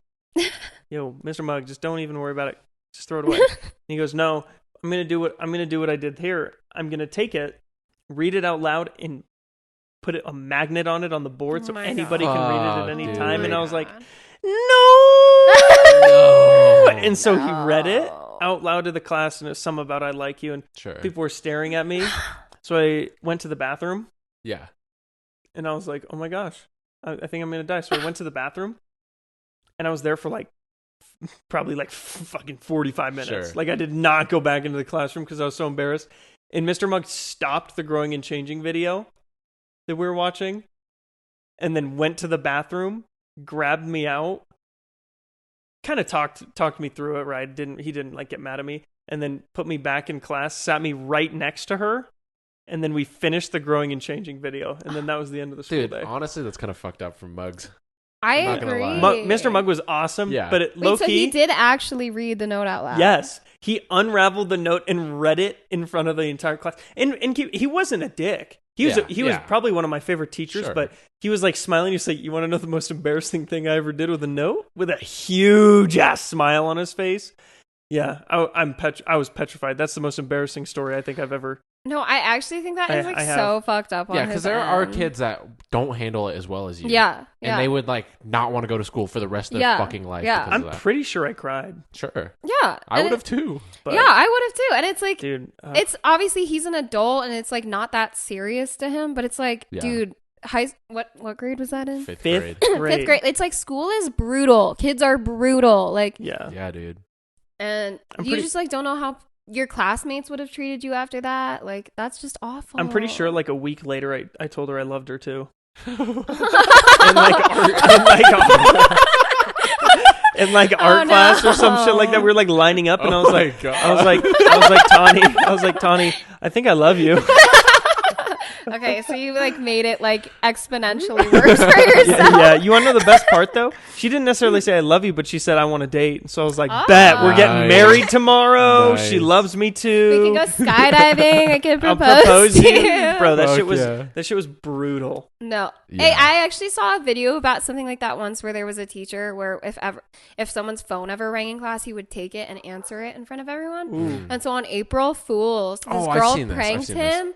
Mr. Mug, just don't even worry about it. Just throw it away. And he goes, no, I'm going to do what I did here. I'm going to take it, read it out loud, and put a magnet on it on the board so anybody can read it at any time. And I was like, no. And so he read it out loud to the class, and it was some about I like you, and people were staring at me. So I went to the bathroom. Yeah. And I was like, oh my gosh, I think I'm going to die. So I went to the bathroom, and I was there for like probably like fucking 45 minutes. Like I did not go back into the classroom because I was so embarrassed. And Mr. Mugg stopped the growing and changing video that we were watching, and then went to the bathroom, grabbed me out, kind of talked me through it, right? He didn't like get mad at me, and then put me back in class, sat me right next to her, and then we finished the growing and changing video, and then that was the end of the school day. Honestly, that's kind of fucked up from Muggs. I agree. Mr. Mugg was awesome, but low-key, so he did actually read the note out loud. Yes, he unraveled the note and read it in front of the entire class, and he wasn't a dick. He was probably one of my favorite teachers, but he was like smiling. He's like, you want to know the most embarrassing thing I ever did with a note? With a huge ass smile on his face. Yeah, I was petrified. That's the most embarrassing story I think I've ever. No, I actually think that is like so fucked up on his end. because there are kids that don't handle it as well as you. Yeah. And they would like not want to go to school for the rest of their fucking life. Yeah. I'm pretty sure I cried. Sure. Yeah. I would have too. But yeah, I would have too. And it's like, dude, it's obviously he's an adult and it's like not that serious to him, but it's like, dude, what grade was that in? Fifth grade. Fifth grade. It's like school is brutal. Kids are brutal. Like, yeah, dude. And you just like don't know how your classmates would have treated you after that. Like, that's just awful. I'm pretty sure like a week later I told her I loved her too. in art class or some shit like that. We were like lining up, and I was like Tawny, I think I love you. Okay, so you like made it like exponentially worse for yourself. Yeah, you want to know the best part though? She didn't necessarily say I love you, but she said I want to date. So I was like, bet we're getting married tomorrow. Nice. She loves me too. We can go skydiving. I can propose, I'll propose to you. Bro, that shit was brutal. No. Yeah. Hey, I actually saw a video about something like that once where there was a teacher where if someone's phone ever rang in class, he would take it and answer it in front of everyone. Ooh. And so on April Fool's, this girl pranked him.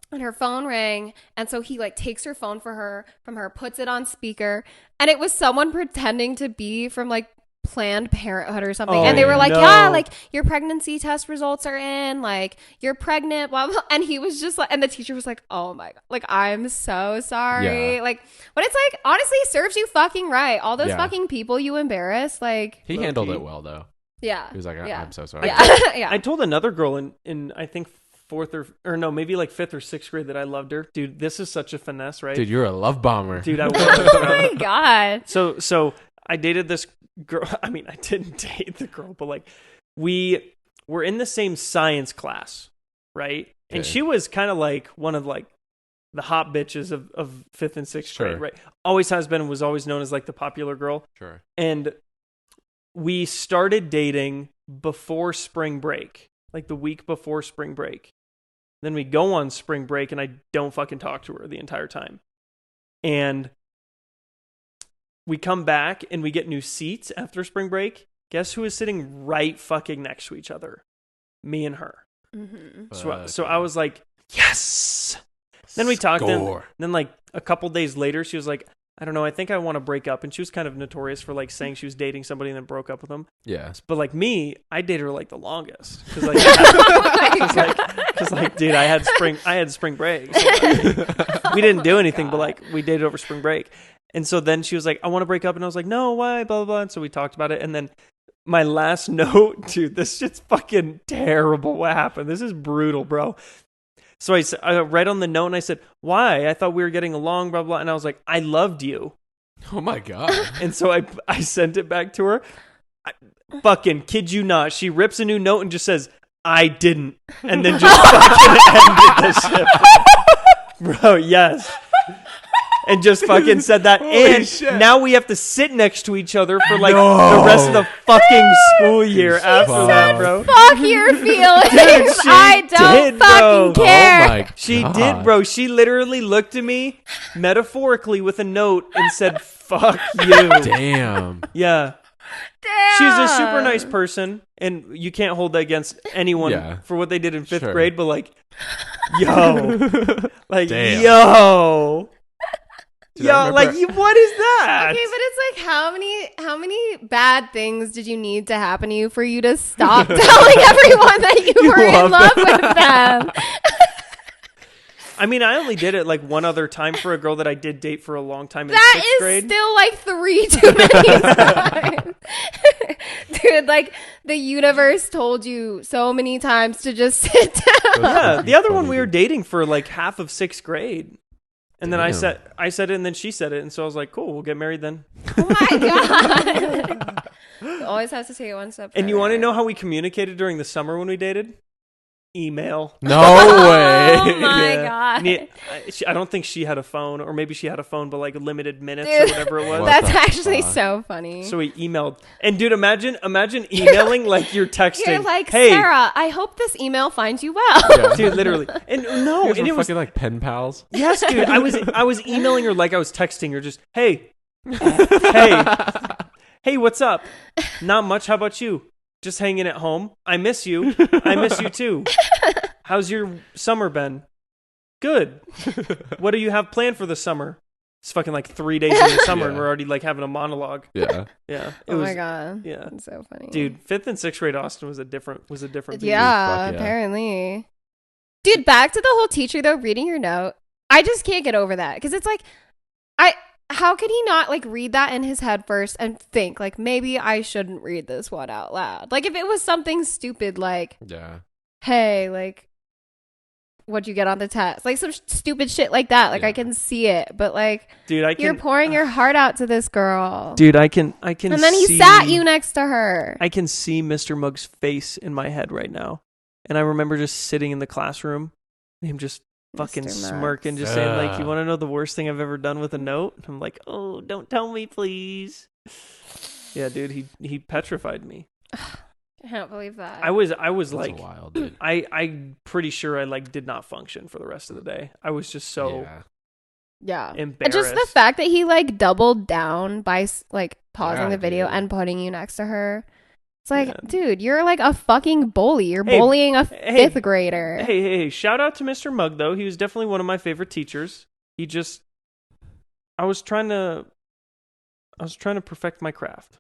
And her phone rang, and so he like takes her phone from her, puts it on speaker, and it was someone pretending to be from like Planned Parenthood or something. And they were like, yeah, like your pregnancy test results are in, like you're pregnant, blah, blah. And he was just like, and the teacher was like, oh my God, like I'm so sorry. Yeah. Like, but it's like, honestly, serves you fucking right. All those fucking people you embarrass, like. He handled it well though. Yeah. He was like, I'm so sorry. Yeah. I told another girl in I think maybe like 5th or 6th grade that I loved her. Dude, this is such a finesse, right? Dude, you're a love bomber. Dude, I was. Oh my God. So I dated this girl. I mean, I didn't date the girl, but like we were in the same science class, right? And she was kind of like one of like the hot bitches of 5th and 6th grade, right? Always has been, was always known as like the popular girl. Sure. And we started dating before spring break, like the week before spring break. Then we go on spring break and I don't fucking talk to her the entire time. And we come back and we get new seats after spring break. Guess who is sitting right fucking next to each other? Me and her. Mm-hmm. So I was like, yes. Then we talked. Then like a couple days later, she was like, I don't know, I think I want to break up. And she was kind of notorious for like saying she was dating somebody and then broke up with them. Yeah. But like me, I dated her like the longest. Cause like, dude, I had spring break. So like, we didn't do anything, but like we dated over spring break. And so then she was like, I want to break up. And I was like, no, why? Blah, blah, blah. And so we talked about it. And then my last note, dude, this shit's fucking terrible. What happened? This is brutal, bro. So I read on the note and I said, why? I thought we were getting along, blah, blah. And I was like, I loved you. Oh my God. And so I sent it back to her. I fucking kid you not. She rips a new note and just says, I didn't. And then just fucking ended the shit. Bro, yes. And just fucking said that. And now we have to sit next to each other for like the rest of the fucking school year after that, bro. Fuck your feelings. Dude, I don't fucking care. Oh my God. She did, bro. She literally looked at me metaphorically with a note and said, fuck you. Damn. Yeah. Damn. She's a super nice person, and you can't hold that against anyone for what they did in 5th grade, but like, yo. Like, damn. Yo. Yo, like, what is that? Okay, but it's like, how many bad things did you need to happen to you for you to stop telling everyone that you were in love with them? I mean, I only did it like one other time for a girl that I did date for a long time in 6th grade. That is still like 3 too many times. Dude, like the universe told you so many times to just sit down. Yeah, the other one we were dating for like half of 6th grade. And then I said it, and then she said it, and so I was like, "Cool, we'll get married then." Oh my God! You always have to take it one step further. And you want to know how we communicated during the summer when we dated? Email. No way. Oh my God! I don't think she had a phone, or maybe she had a phone, but like limited minutes or whatever it was. That's actually so funny. So we emailed, and dude, imagine emailing like you're texting. You're like, hey, Sarah, I hope this email finds you well. Yeah. Dude, literally, and no, and it was fucking like pen pals. Yes, dude, I was emailing her like I was texting her, just hey, what's up? Not much. How about you? Just hanging at home. I miss you. I miss you too. How's your summer been? Good. What do you have planned for the summer? It's fucking like 3 days in the summer and we're already like having a monologue. Yeah. Yeah. My God. Yeah. It's so funny. Dude, 5th and 6th grade Austin was a different beat. Yeah, apparently. Dude, back to the whole teacher though, reading your note. I just can't get over that. Because it's like, how could he not like read that in his head first and think like maybe I shouldn't read this one out loud? Like if it was something stupid like, hey, like what'd you get on the test? Like some stupid shit like that. Like I can see it, but like, dude, you're pouring your heart out to this girl. Dude, I can. And then he sat you next to her. I can see Mr. Mug's face in my head right now, and I remember just sitting in the classroom, him just fucking smirking, just saying like, "You want to know the worst thing I've ever done with a note?" I'm like, "Oh, don't tell me, please." Yeah, dude, he petrified me. I can't believe that. I was That's like, wild, dude. I'm pretty sure I like did not function for the rest of the day. I was just so embarrassed. And just the fact that he like doubled down by like pausing the video and putting you next to her. It's like, dude, you're like a fucking bully. You're bullying a fifth grader. Hey, shout out to Mr. Mugg though. He was definitely one of my favorite teachers. I was trying to perfect my craft.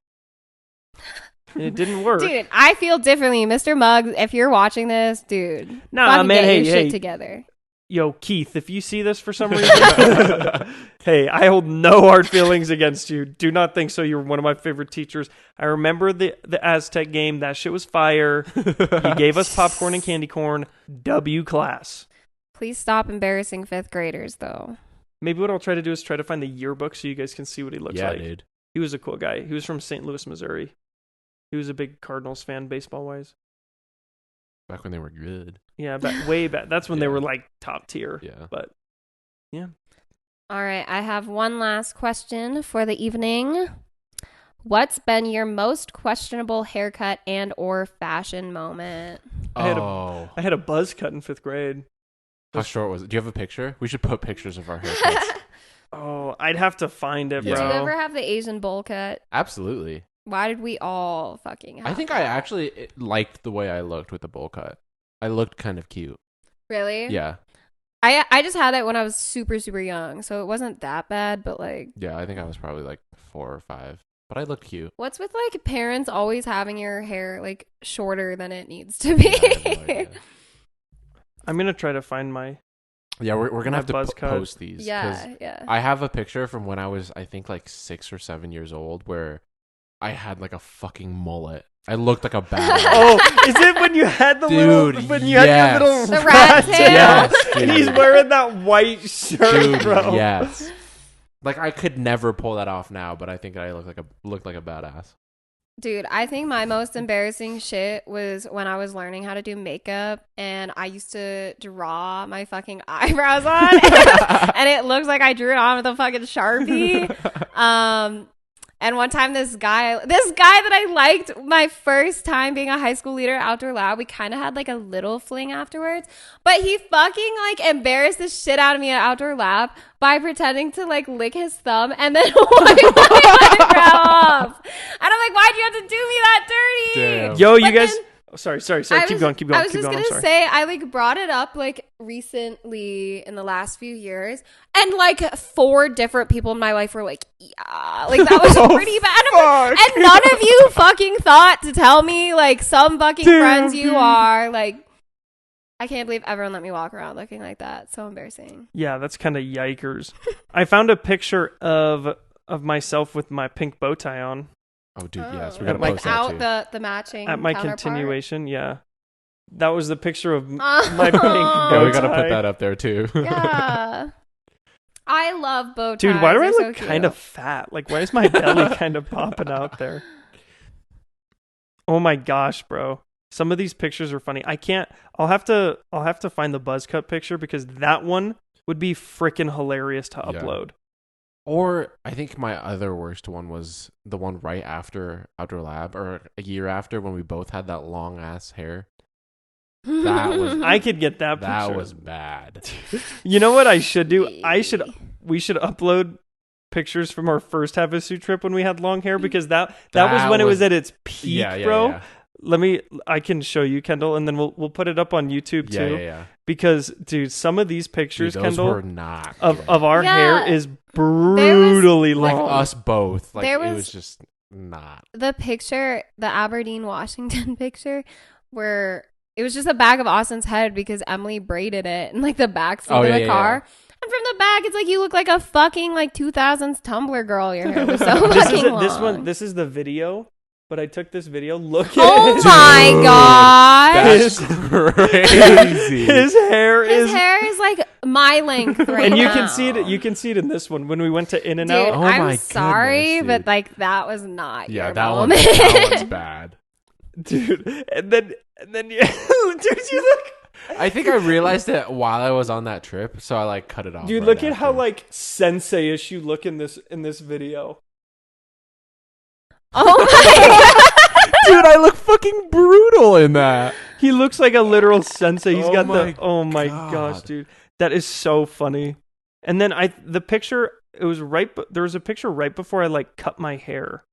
And it didn't work. Dude, I feel differently. Mr. Muggs, if you're watching this, dude, nah, man, get your shit together. Yo, Keith, if you see this for some reason, hey, I hold no hard feelings against you. Do not think so. You're one of my favorite teachers. I remember the Aztec game. That shit was fire. He gave us popcorn and candy corn. W class. Please stop embarrassing fifth graders, though. Maybe what I'll try to do is try to find the yearbook so you guys can see what he looks like. Yeah, dude. He was a cool guy. He was from St. Louis, Missouri. He was a big Cardinals fan, baseball-wise. Back when they were good. Yeah, way back. That's when they were like top tier. Yeah. But, yeah. All right, I have one last question for the evening. What's been your most questionable haircut and or fashion moment? I had a buzz cut in 5th grade. How short was it? Do you have a picture? We should put pictures of our haircuts. Oh, I'd have to find it, bro. Did you ever have the Asian bowl cut? Absolutely. Why did we all fucking have I think that? I actually liked the way I looked with the bowl cut. I looked kind of cute. Really? Yeah. I just had it when I was super, super young, so it wasn't that bad, but like... Yeah, I think I was probably like 4 or 5. But I looked cute. What's with like parents always having your hair like shorter than it needs to be? Yeah, I'm going to try to find my... Yeah, we're going to have to cut. post these. Yeah. I have a picture from when I was, I think, like 6 or 7 years old where I had like a fucking mullet. I looked like a badass. Oh, is it when you had the had your little the rat tail? Yes, and he's wearing that white shirt, dude, bro. Yes. Like I could never pull that off now, but I think I looked like a badass. Dude, I think my most embarrassing shit was when I was learning how to do makeup and I used to draw my fucking eyebrows on and it looks like I drew it on with a fucking Sharpie. And one time this guy that I liked my first time being a high school leader at Outdoor Lab, we kind of had like a little fling afterwards, but he fucking like embarrassed the shit out of me at Outdoor Lab by pretending to like lick his thumb and then wipe my eyebrow off. And I'm like, why'd you have to do me that dirty? Damn. Yo, you guys... Sorry. Keep going. I was just going to say, I like brought it up like recently in the last few years and like 4 different people in my life were like, yeah, like that was pretty bad. And none of you fucking thought to tell me like some fucking friends you are. Like, I can't believe everyone let me walk around looking like that. So embarrassing. Yeah, that's kind of yikers. I found a picture of myself with my pink bow tie on. Oh, dude, yes. We're going to like post that too. out the matching at my counterpart. Continuation, yeah. That was the picture of my pink bow tie. Yeah, we got to put that up there too. Yeah. I love bow ties. Dude, why do I They're look so kind of fat? Like, why is my belly kind of popping out there? Oh my gosh, bro. Some of these pictures are funny. I'll have to find the buzz cut picture because that one would be freaking hilarious to upload. Or I think my other worst one was the one right after Outdoor Lab or a year after when we both had that long ass hair. That was I could get that picture. That was bad. You know what I should do? We should upload pictures from our first Havasu trip when we had long hair because that was when it was at its peak, bro. Yeah. I can show you, Kendall, and then we'll put it up on YouTube too. Yeah. Because, dude, some of these pictures, those Kendall, were not of our hair is brutally long. Like us both. Like it was just not. The picture, the Aberdeen, Washington picture, where it was just the back of Austin's head because Emily braided it in like the back seat of the car. Yeah. And from the back, it's like you look like a fucking like 2000s Tumblr girl. Your hair was so fucking long. This is the video. But I took this video. Look at it. Oh my god. That's crazy. His hair is like my length right and you now. can see it. You can see it in this one when we went to In-N-Out. Dude, oh I'm my sorry, goodness, but like that was not your that moment. That one's bad. Dude, and then you dude, you look. I think I realized it while I was on that trip, so I like cut it off. Dude, right look after. at how like sensei-ish you look in this video. Oh my Dude, I look fucking brutal in that. He looks like a literal sensei. He's got my oh my God. gosh, dude. That is so funny. And then the picture, it was there was a picture right before I like cut my hair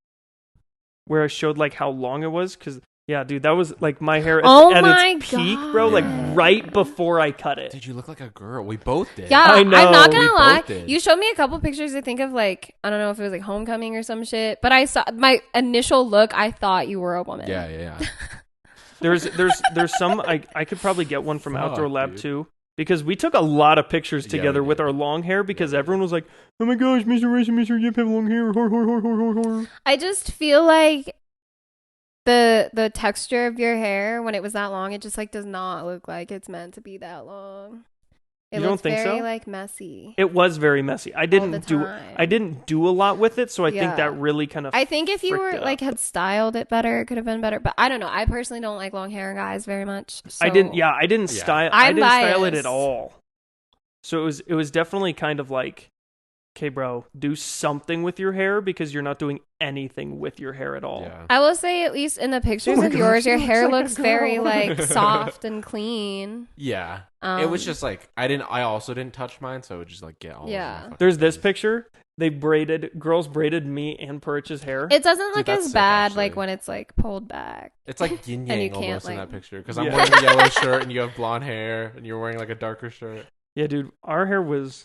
where I showed like how long it was. Cause yeah, dude, that was like my hair at its peak, bro. Like right before I cut it. Dude, you look like a girl. We both did. Yeah, I know. I'm not gonna We lie. both did. You showed me a couple pictures. I think of like, I don't know if it was like homecoming or some shit, but I saw my initial look. I thought you were a woman. Yeah. There's some I could probably get one from Outdoor Lab dude. too. Because we took a lot of pictures together with our long hair because everyone was like, oh my gosh, Mr. Race and Mr. Yip have long hair. I just feel like the texture of your hair when it was that long, it just like does not look like it's meant to be that long. It You don't looks think very so? like messy. It was very messy. I didn't do a lot with it, so I think that really kind of I think if you were fricked it like up. had styled it better, it could have been better. But I don't know. I personally don't like long hair guys very much. So. I didn't style I'm style it biased. at all. So it was definitely kind of like, okay, bro, do something with your hair because you're not doing anything with your hair at all. Yeah. I will say, at least in the pictures my of gosh, yours, your she hair looks like a looks very girl. like soft and clean. Yeah. It was just like I also didn't touch mine, so it would just like get all over my fucking There's this face. picture. Girls braided me and Purrich's hair. It doesn't Dude, look that's as sick, bad actually. like when it's like pulled back. It's like yin And you yang can't, almost in like- that picture because I'm Yeah. wearing a yellow shirt and you have blonde hair and you're wearing like a darker shirt. Yeah, dude, our hair was.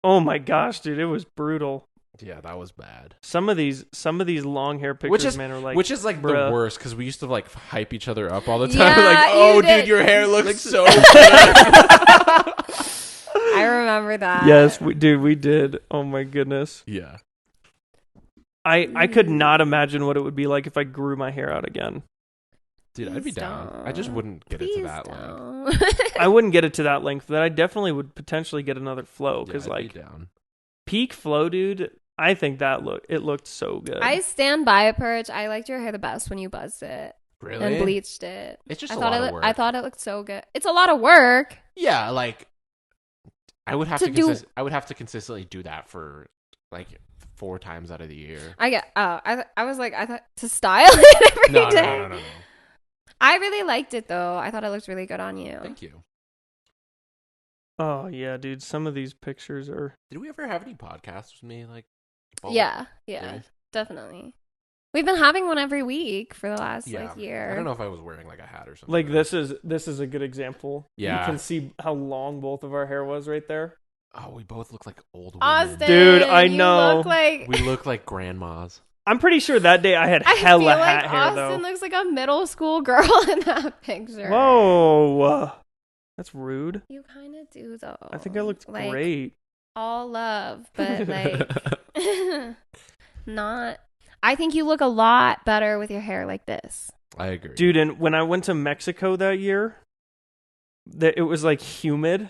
Oh my gosh, dude, it was brutal. Yeah, that was bad. Some of these long hair pictures, man, are like, which is like bruh. the worst because we used to like hype each other up all the time. Yeah, like, you oh, did. dude, your hair looks so good. I remember that. Yes, we did. Oh my goodness. Yeah. I could not imagine what it would be like if I grew my hair out again. Dude, I'd be Please down. I just don't. wouldn't get it to Please that length. don't. I wouldn't get it to that length, but I definitely would potentially get another flow because Yeah, I'd like be down. peak flow, dude. I think it looked so good. I stand by it, Purge. I liked your hair the best when you buzzed it Really? and bleached it. It's just I a thought lot it. of work. I thought it looked so good. It's a lot of work. Yeah, like I would have To to do- I would have to consistently do that for like 4 times out of the year. I get. I was like, I thought to style it every day. No. I really liked it though. I thought it looked really good on you. Thank you. Oh yeah, dude. Some of these pictures are. Did we ever have any podcasts with me? Like, bald? Yeah, Really? definitely. We've been having one every week for the last Yeah. like year. I don't know if I was wearing like a hat or something. Like though. this is a good example. Yeah. You can see how long both of our hair was right there. Oh, we both look like old women. Austin, Dude, I you know. Look like We look like grandmas. I'm pretty sure that day I had I hella feel like hat hair Austin though. looks like a middle school girl in that picture. Whoa, that's rude. You kind of do though. I think I looked like, great. All love, but like not. I think you look a lot better with your hair like this. I agree. Dude, and when I went to Mexico that year, it was like humid,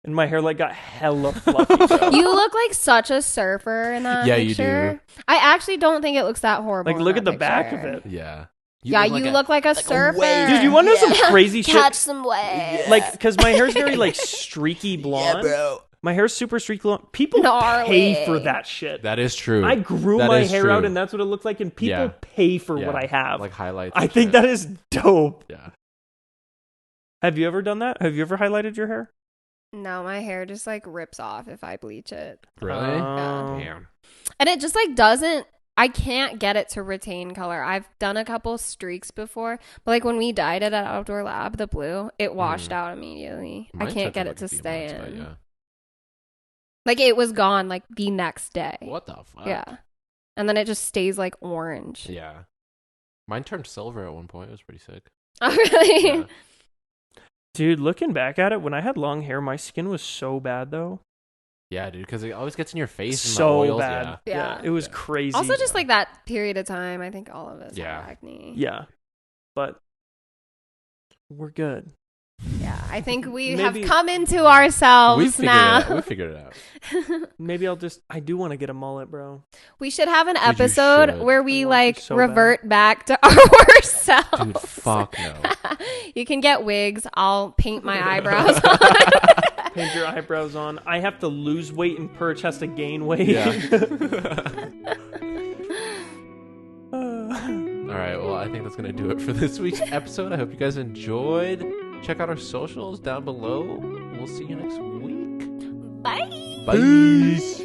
and my hair like got hella fluffy. bro. You look like such a surfer in that Yeah, you picture. do. I actually don't think it looks that horrible. Like, in look that at the back of picture. it. Yeah. You look like a surfer. wave. Dude, you want to know some crazy Catch shit? some waves. Like, because my hair's very like streaky blonde. bro. My hair's super streaky blonde. People Gnarly. pay for that shit. That is true. I grew That my is hair true. out, and that's what it looked like. And people Yeah. pay for Yeah. what I have. Like highlights. I and think shit. that is dope. Yeah. Have you ever done that? Have you ever highlighted your hair? No, my hair just like rips off if I bleach it. Really? Oh. Damn. And it just like doesn't, I can't get it to retain color. I've done a couple streaks before, but like when we dyed it at Outdoor Lab, the blue, it washed out immediately. Mine I can't took, get like, it to a few stay months, but in. yeah. Like it was gone like the next day. What the fuck? Yeah. And then it just stays like orange. Yeah. Mine turned silver at one point. It was pretty sick. Oh, really? Yeah. Dude, looking back at it, when I had long hair, my skin was so bad though. Yeah, dude, because it always gets in your face and So the oils. bad. Yeah. Yeah. It was Yeah. crazy. Also, just like that period of time, I think all of us Yeah. have acne. yeah, but we're good. Yeah, I think we have come into ourselves now. We figured it out. Maybe I do want to get a mullet, bro. We should have an episode where we so revert back to our selves. Dude, fuck no. You can get wigs. I'll paint my eyebrows on. Paint your eyebrows on. I have to lose weight and Purich has to gain weight. Yeah. All right, well, I think that's going to do it for this week's episode. I hope you guys enjoyed. Check out our socials down below. We'll see you next week. Bye. Bye.